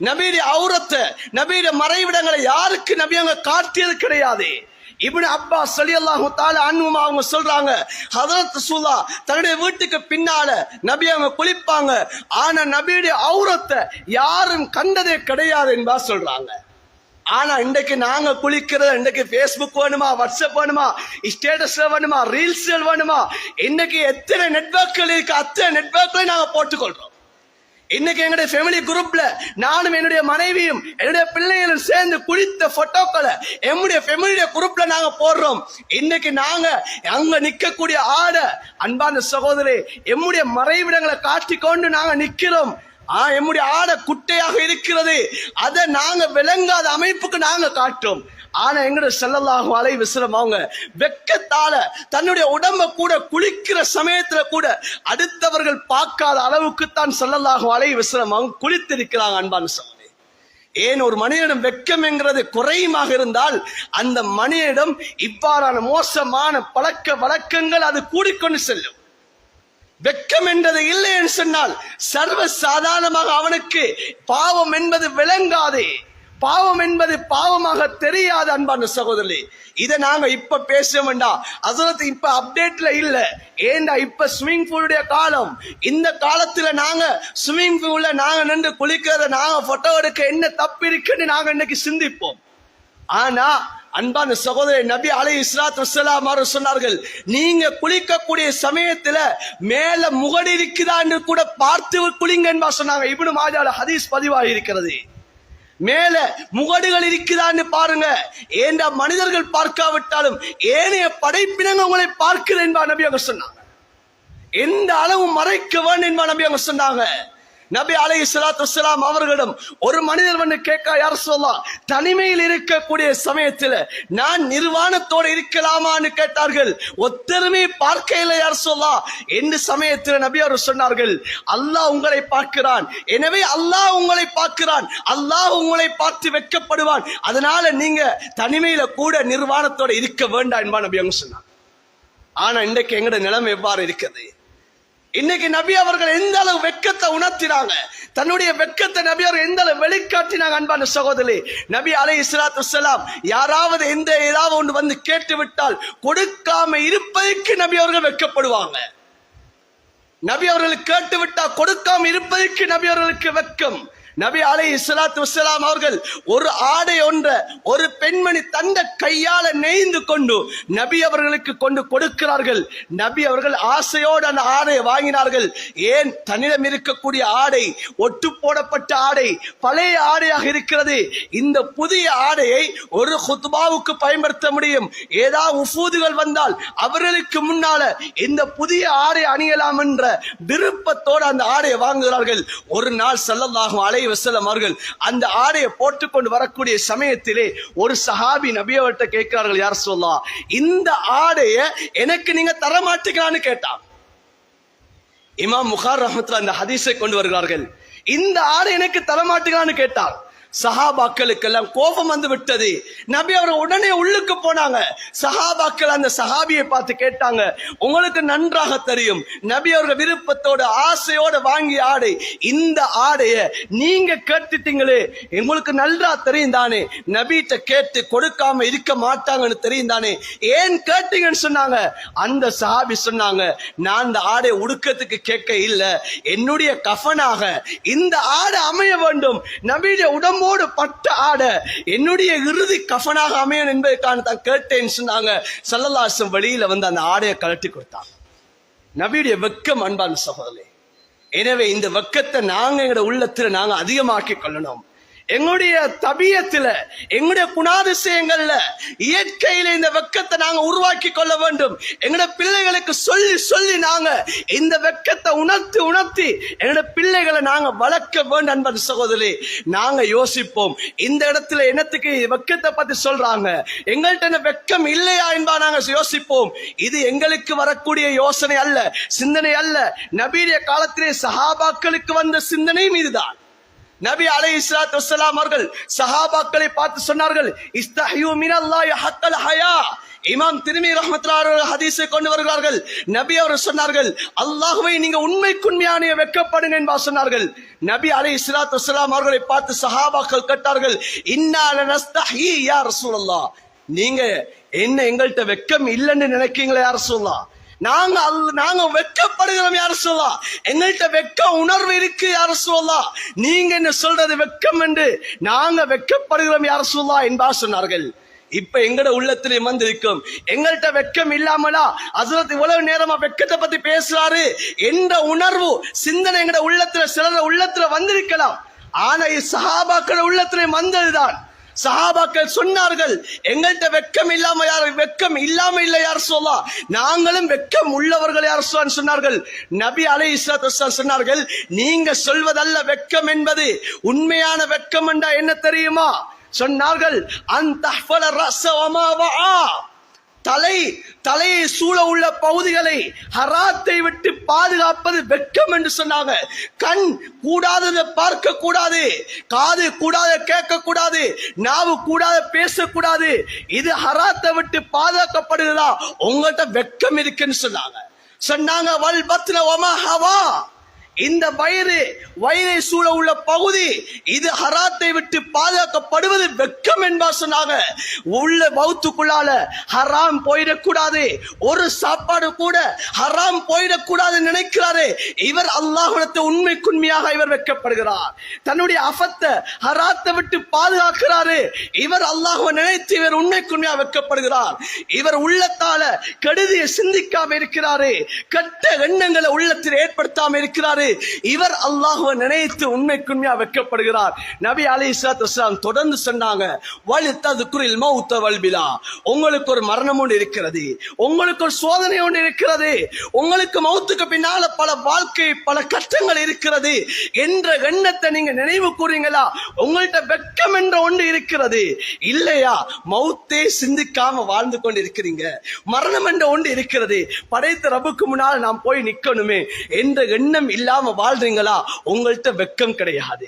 நபியுடைய ஔரத்தை, நபியுடைய மறைவிடங்களை யாருக்கு நபி அவங்க காட்டியது கிடையாது. இப்னு அப்பாஸ் ரலியல்லாஹு தஆலா அன்ஹுமா அவங்க சொல்றாங்க, ஹதரத் ரசூலுல்லாஹ் தன்னுடைய வீட்டுக்கு பின்னால நபி அவங்க குளிப்பாங்க. ஆனா நபியுடைய ஔரத்தை யாரும் கண்டதே கிடையாது என்பா சொல்றாங்க. ஆனா இன்றைக்கு நாங்க குளிக்கிறது, இன்றைக்கு பேஸ்புக் வேணுமா, வாட்ஸ்அப் வேணுமா, ஸ்டேட்டஸ்ல வேணுமா, ரீல்ஸ் வேணுமா, இன்னைக்கு எத்தனை நெட்வொர்க்கள் இருக்கு, அத்தனை நெட்வொர்க்களை நாங்க போட்டுக்கொள்றோம். இன்னைக்கு எங்களுடைய ஃபேமிலி குரூப்ல நானும் என்னுடைய மனைவியும் என்னுடைய பிள்ளைகளும் சேர்ந்து குளித்த போட்டோக்களை எம்முடைய ஃபேமிலிய குரூப்ல நாங்க போடுறோம். இன்னைக்கு நாங்க அங்க நிக்கக்கூடிய ஆடை அன்பான சகோதரே எம்முடைய மறைவிடங்களை காட்டிக்கொண்டு நாங்க நிக்கிறோம். எம்முடைய ஆடை குட்டையாக இருக்கிறது, அதை நாங்க விளங்காத அமைப்புக்கு நாங்க காட்டுறோம். ஆனா எங்களுடைய ஸல்லல்லாஹு அலைஹி வஸல்லம் அவங்க வெக்கத்தால தன்னுடைய உடம்ப கூட குளிக்கிற சமயத்துல கூட அடுத்தவர்கள் பார்க்காத அளவுக்கு தான் ஸல்லல்லாஹு அலைஹி வஸல்லம் அவங்க குளித்திருக்கிறாங்க. அன்பான சகோதரே, ஏன் ஒரு மனிதனிடம் வெக்கம் என்கிறது குறையுமாக இருந்தால் அந்த மனிதனிடம் இவ்வாறான மோசமான பழக்க வழக்கங்கள் அது கூடிக்கொண்டு செல்லும். வெக்கம் என்றது இல்லை என்று சொன்னால் சர்வ சாதாரணமாக அவனுக்கு பாவம் என்பது விளங்காது, பாவம் என்பது பாவமாக தெரியாது. அன்பான சகோதரர்களே, இதை நாங்க இப்ப பேச வேண்டாம். ஹஸரத் இப்ப அப்டேட்ல இல்ல. ஏண்டா இப்ப ஸ்விமிங் பூலுடைய காலம். இந்த காலத்துல நாங்க ஸ்விமிங் பூல்ல நாங்க நின்று குளிக்கிறத நாங்க போட்டோ எடுக்க என்ன தப்பு இருக்குன்னு நாங்க இன்னைக்கு சிந்திப்போம். ஆனா அன்பான சகோதரர் நபி அலைஹிஸ்ஸலாத்து வஸ்ஸலாம் அவர்கள் சொன்னார்கள், நீங்க குளிக்கக்கூடிய சமயத்துல மேல முகடு இருக்குதான்னு கூட பார்த்து குளிங்க என்பா சொன்னாங்க. இப்னு மாஜால ஹதீஸ் பதிவாகி இருக்கிறது. மேல முகடுகள் இருக்குதான்னு பாருங்க. ஏண்டா மனிதர்கள் பார்க்காவிட்டாலும் ஏனைய படைப்பினங்க உங்களை பார்க்குது என்பா நபி அவங்க சொன்னாங்க. எந்த அளவு மறைக்க வேண்டும் என்பா நபி அவங்க சொன்னாங்க. நபி அலைஹிஸ்ஸலாத்து வஸ்ஸலாம் அவர்களிடம் ஒரு மனிதர் வந்து கேட்க, யா ரசூலல்லாஹ், தனிமையில் இருக்கக்கூடிய சமயத்துல நான் நிர்வாணத்தோடு இருக்கலாமான்னு கேட்டார்கள். ஒத்தருமே பார்க்க இல்லை யா ரசூலல்லாஹ் என்று சமயத்தில் நபி அவர் சொன்னார்கள், அல்லாஹ் உங்களை பார்க்கிறான், எனவே அல்லாஹ் உங்களை பார்க்கிறான், அல்லாஹ் உங்களை பார்த்து வெட்கப்படுவான், அதனால நீங்க தனிமையில கூட நிர்வாணத்தோட இருக்க வேண்டாம் என்பா நபி அவங்க சொன்னாங்க. ஆனா இன்றைக்கு எங்கட நிலைமை எவ்வாறு இருக்குது? இன்னைக்கு நபி அவர்கள் எந்த அளவு வெட்கத்தை உணர்த்தினாங்க, தன்னுடைய வெட்கத்தை நபி அவர்கள் எந்த அளவு வெளிக்காட்டினாங்க. அன்பான சகோதரி, நபி அலைஹிஸ்ஸலாத்து வஸ்ஸலாம் யாராவது ஏதாவது ஒன்று வந்து கேட்டு விட்டால் கொடுக்காம இருப்பதற்கு நபி அவர்கள் வெட்கப்படுவாங்க. நபி அவர்கள் கேட்டு விட்டால் கொடுக்காம இருப்பதற்கு நபி அவர்களுக்கு வெட்கம். நபி அலைஹிஸ்ஸலாத்து வஸ்ஸலாம் அவர்கள் ஒரு ஆடை ஒன்றை ஒரு பெண்மணி தந்த கையால நெய்ந்து கொண்டு நபி அவர்களுக்கு கொண்டு கொடுக்கிறார்கள். நபி அவர்கள் ஆசையோடு அந்த ஆடையை வாங்கினார்கள். ஏன்? தன்னிடம் இருக்கக்கூடிய ஆடை ஒட்டு போடப்பட்ட ஆடை, பழைய ஆடையாக இருக்கிறது. இந்த புதிய ஆடையை ஒரு ஹுத்பாவுக்கு பயன்படுத்த முடியும். ஏதாவது உஃபூதுகள் வந்தால் அவர்களுக்கு முன்னால இந்த புதிய ஆடை அணியலாம் என்ற விருப்பத்தோடு அந்த ஆடையை வாங்குகிறார்கள். ஒரு நாள் ஸல்லல்லாஹு அலைஹி வஸல்லம் அவர்கள் அந்த ஆடையை போட்டுக்கொண்டு வரக்கூடிய சமயத்திலே ஒரு சஹாபி நபி அவர்கிட்ட கேட்கிறார்கள், யா ரசூலல்லாஹ், இந்த ஆடையை எனக்கு நீங்க தர மாட்டீங்களான்னு கேட்டான். இமாம் புகாரி ரஹ்மத்துல்லாஹி அந்த ஹதீஸை கொண்டு வருகிறார்கள். இந்த ஆடை எனக்கு தர மாட்டீங்களான்னு கேட்டார். சஹாபாக்களுக்கெல்லாம் கோபம் வந்து விட்டது. நபி அவர் உடனே உள்ளுக்கு போனாங்க. சஹாபாக்கள் அந்த சஹாபியை பார்த்து கேட்டாங்க, உங்களுக்கு நன்றாக தெரியும் நபி அவர்கள் விருப்பத்தோட ஆசையோட வாங்கிய ஆடை, இந்த ஆடைய நீங்க கேட்டுட்டீங்களே, உங்களுக்கு நல்லா தெரியும் தானே, நபிட்ட கேட்டு கொடுக்காம இருக்க மாட்டாங்கன்னு தெரியும் தானே, ஏன் கேட்டீங்கன்னு சொன்னாங்க. அந்த சஹாபி சொன்னாங்க, நான் இந்த ஆடை உடுக்கத்துக்கு கேட்க இல்ல, என்னுடைய கஃபனாக இந்த ஆடை அமைய வேண்டும், நபியுடைய உடம்போடு பட்ட ஆடை என்னுடைய இறுதி கஃபனாக அமையும் என்பதற்கான தான் கேட்டேன்னு சொன்னாங்க. ஸல்லல்லாஹு அலைஹி வஸல்லம் வெளியில வந்து அந்த ஆடையை கழட்டி கொடுத்தாங்க. நபியுடைய வெட்கம் அன்பான சகோதரர்களே. எனவே இந்த வெட்கத்தை நாங்க எங்களுடைய உள்ளத்துல நாங்க அதிகமாக்கி கொள்ளணும். எங்களுடைய தபியத்துல, எங்களுடைய குணாதிசயங்கள்ல, இயற்கையில இந்த வெட்கத்தை நாங்க உருவாக்கி கொள்ள வேண்டும். எங்களுடைய பிள்ளைகளுக்கு சொல்லி சொல்லி நாங்க இந்த வெட்கத்தை உணர்த்தி எங்களுடைய பிள்ளைகளை நாங்க வளர்க்க வேண்டும். அன்பது சகோதரி, நாங்க யோசிப்போம், இந்த இடத்துல என்னத்துக்கு வெட்கத்தை பத்தி சொல்றாங்க, எங்கள்கிட்ட வெட்கம் இல்லையா என்பா நாங்க யோசிப்போம். இது எங்களுக்கு வரக்கூடிய யோசனை அல்ல, சிந்தனை அல்ல. நபியுடைய காலத்திலே சஹாபாக்களுக்கு வந்த சிந்தனையும் இதுதான். நபி அலைஹிஸ்ஸலாத்து வஸ்ஸலாம் அவர்கள் சஹாபாக்களை பார்த்து சொன்னார்கள், இஸ்தஹியூ மினல்லாஹி ஹக்கல் ஹயா. இமாம் திர்மிதி ரஹ்மத்துல்லாஹி அலைஹி ஹதீஸை கொண்டு வருகிறார்கள். நபி அவர்கள் சொன்னார்கள், அல்லாஹ்வை நீங்க உண்மைக்குண்மையான வெட்கப்படுங்க என்பா சொன்னார்கள். நபி அலைஹிஸ்ஸலாத்து வஸ்ஸலாம் அவர்களை பார்த்து சஹாபாக்கள் கேட்டார்கள், இன்னா லனஸ்தஹி யா ரசூலல்லாஹ், நீங்க என்ன எங்கள்கிட்ட வெட்கம் இல்லைன்னு நினைக்கீங்களா யா ரசூலல்லாஹ்? நாங்க வெட்கப்படுகிறோம் யா ரசூலல்லாஹ், எங்கள்கிட்ட வெட்க உணர்வு இருக்கு யா ரசூலல்லாஹ், நீங்க என்ன சொல்றது வெட்கம் என்று நாங்க வெட்கப்படுகிறோம் யா ரசூலல்லாஹ் என்பா சொன்னார்கள். இப்ப எங்கட உள்ளத்திலே வந்திருக்கும். எங்கள்கிட்ட வெக்கம் இல்லாமலா ஹஸ்ரத் இவ்வளவு நேரமா வெக்கத்தை பத்தி பேசுறாரு என்ற உணர்வு சிந்தனை எங்கட உள்ளத்துல சிலர் உள்ளத்துல வந்திருக்கலாம். ஆனா சஹாபாக்கள் உள்ளத்திலே வந்ததுதான். சஹாபாக்கள் சொன்னார்கள், எங்கள்கிட்ட வெக்கம் இல்லாம வெக்கம் இல்லாம இல்ல யார் சொல்லா, நாங்களும் வெக்கம் உள்ளவர்கள் யார் சொன்னார்கள். நபி அலைஹிஸ்ஸலாத்து வஸலாம் சொன்னார்கள், நீங்க சொல்வதல்ல வெக்கம் என்பது, உண்மையான வெக்கம் என்றா என்ன தெரியுமா சொன்னார்கள், அன்தஹ்ஃபல ரஸ வமா வஆ, தலையை சூழ உள்ள பகுதிகளை ஹராத்தை விட்டு பாதுகாப்பது வெக்கம் என்று சொன்னாங்க. கண் கூடாததை பார்க்க கூடாது, காது கூடாத கேட்க கூடாது, நாவு கூடாத பேசக்கூடாது. இது ஹராத்தை விட்டு பாதுகாக்கப்படுகிறதா, உங்கள்கிட்ட வெக்கம் இருக்குன்னு சொன்னாங்க. வல் பத்ன வமா ஹவா, இந்த வயிறை சூழ உள்ள பகுதி இது ஹராத்தை விட்டு பாதுகாக்கப்படுவது வெக்கம் என்பா சொன்னாங்க. உள்ள மௌத்துக்குள்ளால ஹராம் போயிடக்கூடாது, ஒரு சாப்பாடு கூட ஹராம் போயிடக்கூடாது நினைக்கிறாரு இவர், அல்லாஹ்விடத்தை உண்மைக்குண்மையாக இவர் வெட்கப்படுகிறார். தன்னுடைய அஃபத்தை ஹராத்தை விட்டு பாதுகாக்கிறாரு இவர், அல்லாஹ்வை நினைத்து இவர் உண்மைக்குண்மையாக வெட்கப்படுகிறார். இவர் உள்ளத்தால கெடுதியை சிந்திக்காம இருக்கிறாரு, கெட்ட எண்ணங்களை உள்ளத்தில் ஏற்படுத்தாம இருக்கிறாரு. இவர் அல்லாஹ்வை நினைத்து உண்மைக்குண்மையா வெட்கப்படுகிறார். நபி அலைஹிஸ்ஸலாத்து வஸலாம் தொடர்ந்து சொன்னாங்க, வலித்ததுக்குரில் மௌத வல்பிலா, உங்களுக்கு ஒரு மரணம் ஒன்று இருக்கிறது, உங்களுக்கு ஒரு சோதனை ஒன்று இருக்கிறது, உங்களுக்கு மௌத்துக்கு பின்னால பல வாழ்க்கை பல கஷ்டங்கள் இருக்கிறது என்ற எண்ணத்தை நீங்க நினைவு கூறீங்களா? உங்கள்கிட்ட வெட்கம் என்ற ஒன்று இருக்கிறது இல்லையா? மௌத்தே சிந்திக்காம வாழ்ந்து கொண்டு இருக்கிறீங்க, மரணம் என்ற ஒன்று இருக்கிறது, படைத்த ரப்புக்கு முன்னால் நாம் போய் நிக்கணுமே என்ற எண்ணம் இல்லாம வாழ்றீங்களா? உங்கள்கிட்ட வெக்கம் கிடையாது.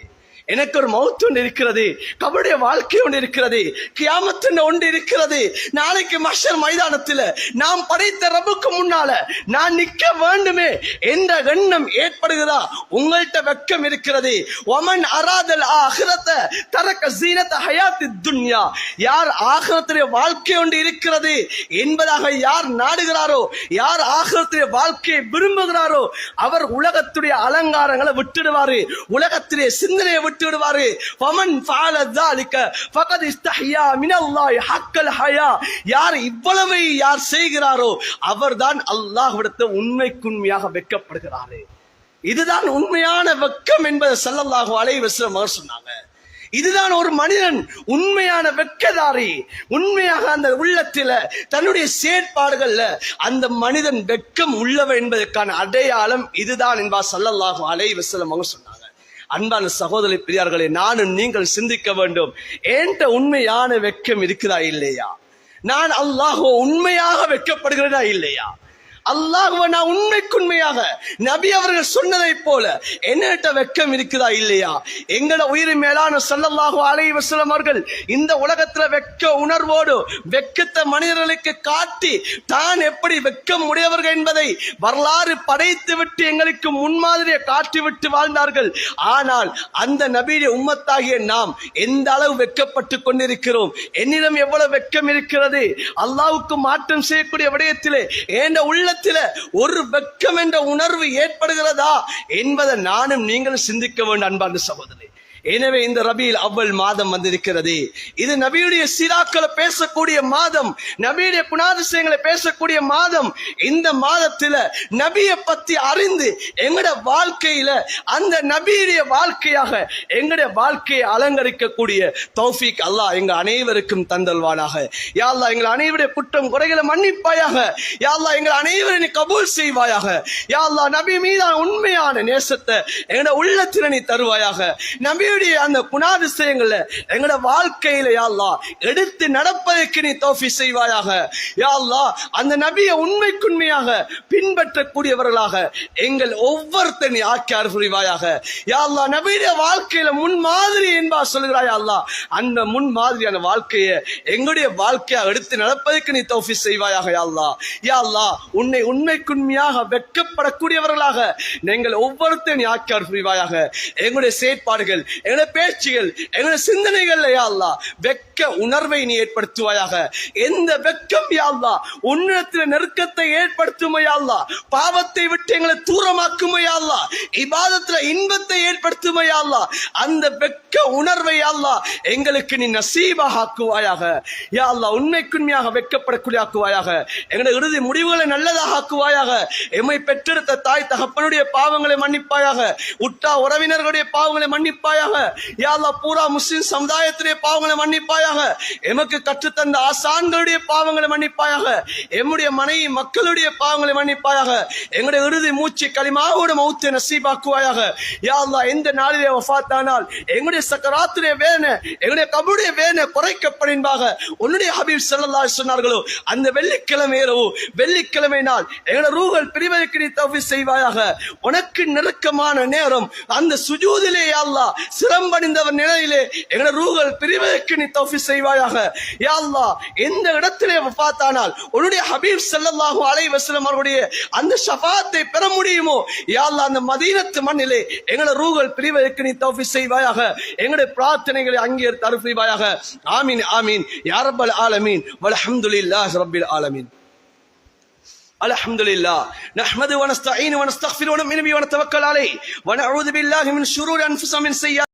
எனக்கு ஒரு மௌத் ஒன்று இருக்கிறது, கபருடைய வாழ்க்கை ஒன்று இருக்கிறது, கியாமத் ஒன்று இருக்கிறது, நாளைக்கு மஹ்ஷர் மைதானத்தில் நாம் படைத்த ரப்புக்கு முன்னால நான் நிக்க வேண்டுமே என்ற எண்ணம் ஏற்படுகிறதா? உங்கள்கிட்ட வெக்கம் இருக்கிறது. வமன் அராதல் ஆஹிரத தரக ஸீனத ஹயாத்தி துன்யா, யார் ஆகிரத்துடைய வாழ்க்கை ஒன்று இருக்கிறது என்பதாக யார் நாடுகிறாரோ, யார் ஆகிரத்துடைய வாழ்க்கையை விரும்புகிறாரோ அவர் உலகத்துடைய அலங்காரங்களை விட்டுடுவாரு, உலகத்துடைய சிந்தனையை விட்டுடுவாரு. ஃபமன் ஃபஅல ذلك فقد استحيا من الله حق الحياء, யார் இவ்வளவை யார் செய்கிறாரோ அவர்தான் அல்லாஹ்விடத்தில் உண்மைக்குண்மையாக வெட்கப்படுகிறார். இதுதான் உண்மையான வெட்கம் என்பதை ஸல்லல்லாஹு அலைஹி வஸல்லம் அவர் சொன்னாங்க. இதுதான் ஒரு மனிதன் உண்மையான வெட்கதாரி. உண்மையாக அந்த உள்ளத்தில தன்னுடைய செயற்பாடுகள்ல அந்த மனிதன் வெட்கம் உள்ளவன் என்பதற்கான அடையாளம் இதுதான் என்பார் ஸல்லல்லாஹு அலைஹி வஸல்லம் அவங்க சொன்னாங்க. அன்பான சகோதரி பெரியார்களே, நானும் நீங்கள் சிந்திக்க வேண்டும், என்கிட்ட உண்மையான வெட்கம் இருக்கிறதா இல்லையா? நான் அல்லாஹ்வை உண்மையாக வெட்கப்படுகிறதா இல்லையா? அல்லாஹ்வை நான் உண்மைக்குண்மையாக நபி அவர்கள் சொன்னதை போல என்னட்ட வெட்கம் இருக்குதா இல்லையா? எங்கட உயிர் மேலான ஸல்லல்லாஹு அலைஹி வஸல்லம் அவர்கள் இந்த உலகத்துல வெட்க உணர்வோடு வெட்கத்தை மனிதர்களுக்கு காட்டி தான் எப்படி வெட்கம் உடையவர்கள் என்பதை வரலாறு படைத்து விட்டு எங்களுக்கு முன்மாதிரியை காட்டி விட்டு வாழ்ந்தார்கள். ஆனால் அந்த நபியுடைய உம்மத்தாகிய நாம் எந்த அளவு வெட்கப்பட்டு கொண்டிருக்கிறோம்? என்னிடம் எவ்வளவு வெட்கம் இருக்கிறது? அல்லாஹ்வுக்கு மாற்றம் செய்யக்கூடிய விடயத்திலே என்ற உள்ள ஒரு வெட்கம் என்ற உணர்வு ஏற்படுகிறதா என்பதை நானும் நீங்களும் சிந்திக்க வேண்டும் அன்பார்ந்த சகோதரி. எனவே இந்த ரபியுல் அவ்வல் மாதம் வந்திருக்கிறது. இது நபியுடைய சீராக்களை பேசக்கூடிய மாதம், நபியுடைய குணாதிசயங்களை பேசக்கூடிய மாதம். இந்த மாதத்துல நபியை பத்தி அறிந்து எங்கட வாழ்க்கையில அந்த நபியுடைய வாழ்க்கையாக எங்களுடைய வாழ்க்கையை அலங்கரிக்கக்கூடிய தௌஃபீக் அல்லாஹ் எங்க அனைவருக்கும் தந்தல்வானாக. யா அல்லாஹ் எங்கள் அனைவருடைய குற்றம் குறைகளை மன்னிப்பாயாக. யா அல்லாஹ் எங்கள் அனைவரையும் கபூல் செய்வாயாக. யா அல்லாஹ் நபி மீதான உண்மையான நேசத்தை எங்கட உள்ளத்தில நீ தருவாயாக. நபி அந்த குணாதிசயங்களை எங்களோட வாழ்க்கையில யா அல்லாஹ் எடுத்து நடப்பதற்கு நீ தௌஃபீக் செய்வாயாக. யா அல்லாஹ் அந்த நபியை உண்மைக்குண்மையாக பின்பற்றக்கூடியவர்களாக எங்கள் ஒவ்வொருத்தர் நீ ஆக்கி அருள் புரிவாயாக. யா அல்லாஹ் நபியுடைய வாழ்க்கையில முன்மாதிரி என்பா சொல்கிறாய். யா அல்லாஹ் அந்த முன்மாதிரியான வாழ்க்கையை எங்களுடைய வாழ்க்கையா எடுத்து நடப்பதற்கு நீ தௌஃபீக் செய்வாயாக. யா அல்லாஹ் யா அல்லாஹ் உன்னை உண்மைக்குண்மையாக வெட்கப்படக்கூடியவர்களாக எங்கள் ஒவ்வொருத்தர் நீ ஆக்கி அருள் புரிவாயாக. எங்களுடைய செயற்பாடுகள் எங்களுடைய பேச்சுகள் எங்களுடைய சிந்தனைகள் யா அல்லாஹ் வெட்க உணர்வை நீ ஏற்படுத்துவாயாக. எந்த வெட்கம் யா அல்லாஹ் உன்னிடத்தில் நெருக்கத்தை ஏற்படுத்தும் யா அல்லாஹ், பாவத்தை விட்டு எங்களை தூரமாக்கும் யா அல்லாஹ், இபாதத்துல இன்பத்தை ஏற்படுத்தும் யா அல்லாஹ், அந்த வெட்க உணர்வை யா அல்லாஹ் எங்களுக்கு நீ நசீபாக ஆக்குவாயாக. யா அல்லாஹ் உண்மைக்குண்மையாக வெட்கப்படக்கூடிய ஆக்குவாயாக. எங்களுடைய இறுதி முடிவுகளை நல்லதாக ஆக்குவாயாக. எம்மை பெற்றெடுத்த தாய் தகப்பனுடைய பாவங்களை மன்னிப்பாயாக. உற்றா உறவினர்களுடைய பாவங்களை மன்னிப்பாயாக. யா அல்லாஹ் பூரா முஸ்லிம் சமுதாயத்துடைய பாவங்களை மன்னிப்பாயாக. எமக்கு கற்றுத்தந்த ஆசான்களுடைய பாவங்களை மன்னிப்பாயாக. எம்முடைய மனைவி மக்களுடைய பாவங்களை மன்னிப்பாயாக. எங்களுடைய இறுதி மூச்சு களிமாவோட மௌத்தை நசீபாக்குவாயாக. யா அல்லாஹ் எந்த நாளிலே வஃபாத்தானால் எங்களுடைய சக்கராத்துடைய வேதனை எங்களுடைய கபருடைய வேதனை குறைக்கப்படும்பாக உன்னுடைய ஹபீப் ஸல்லல்லாஹு அலைஹி சொன்னார்களோ அந்த வெள்ளிக்கிழமை இரவு வெள்ளிக்கிழமை நாள் எங்களுடைய ரூஹல் பிரிவதற்கு நீ தௌஃபீக் செய்வாயாக. உனக்கு நெருக்கமான நேரம் அந்த சுஜூதிலே யா அல்லாஹ் சிரம்பணிந்தவர் நிலையிலே எங்களுடைய ரூஹல் பிரிவதற்கு நீ தௌஃபீக் செய்வாயாக. யா அல்லாஹ் எந்த இடத்திலே வஃபாத்தானால் உன்னுடைய ஹபீப் ஸல்லல்லாஹு அலைஹி வஸல்லம் அவர்களுடைய அந்த ஷஃபாத்தை பெற முடியுமோ யா அல்லாஹ் அந்த மதீனத்து மண்ணிலே எங்களுடைய ரூஹல் பிரிவதற்கு நீ தௌஃபீக் செய்வாயாக. எங்களுடைய பிரார்த்தனைகளை அங்கீகரித்து அருள் புரிவாயாக. ஆமீன் ஆமீன் யா ரப்பல் ஆலமீன் வல்ஹம்துலில்லாஹி ரப்பில் ஆலமீன். الحمد لله نحمده ونستعينه ونستغفره ونؤمن به ونتوكل عليه ونعوذ بالله من شرور انفسنا ومن سيئات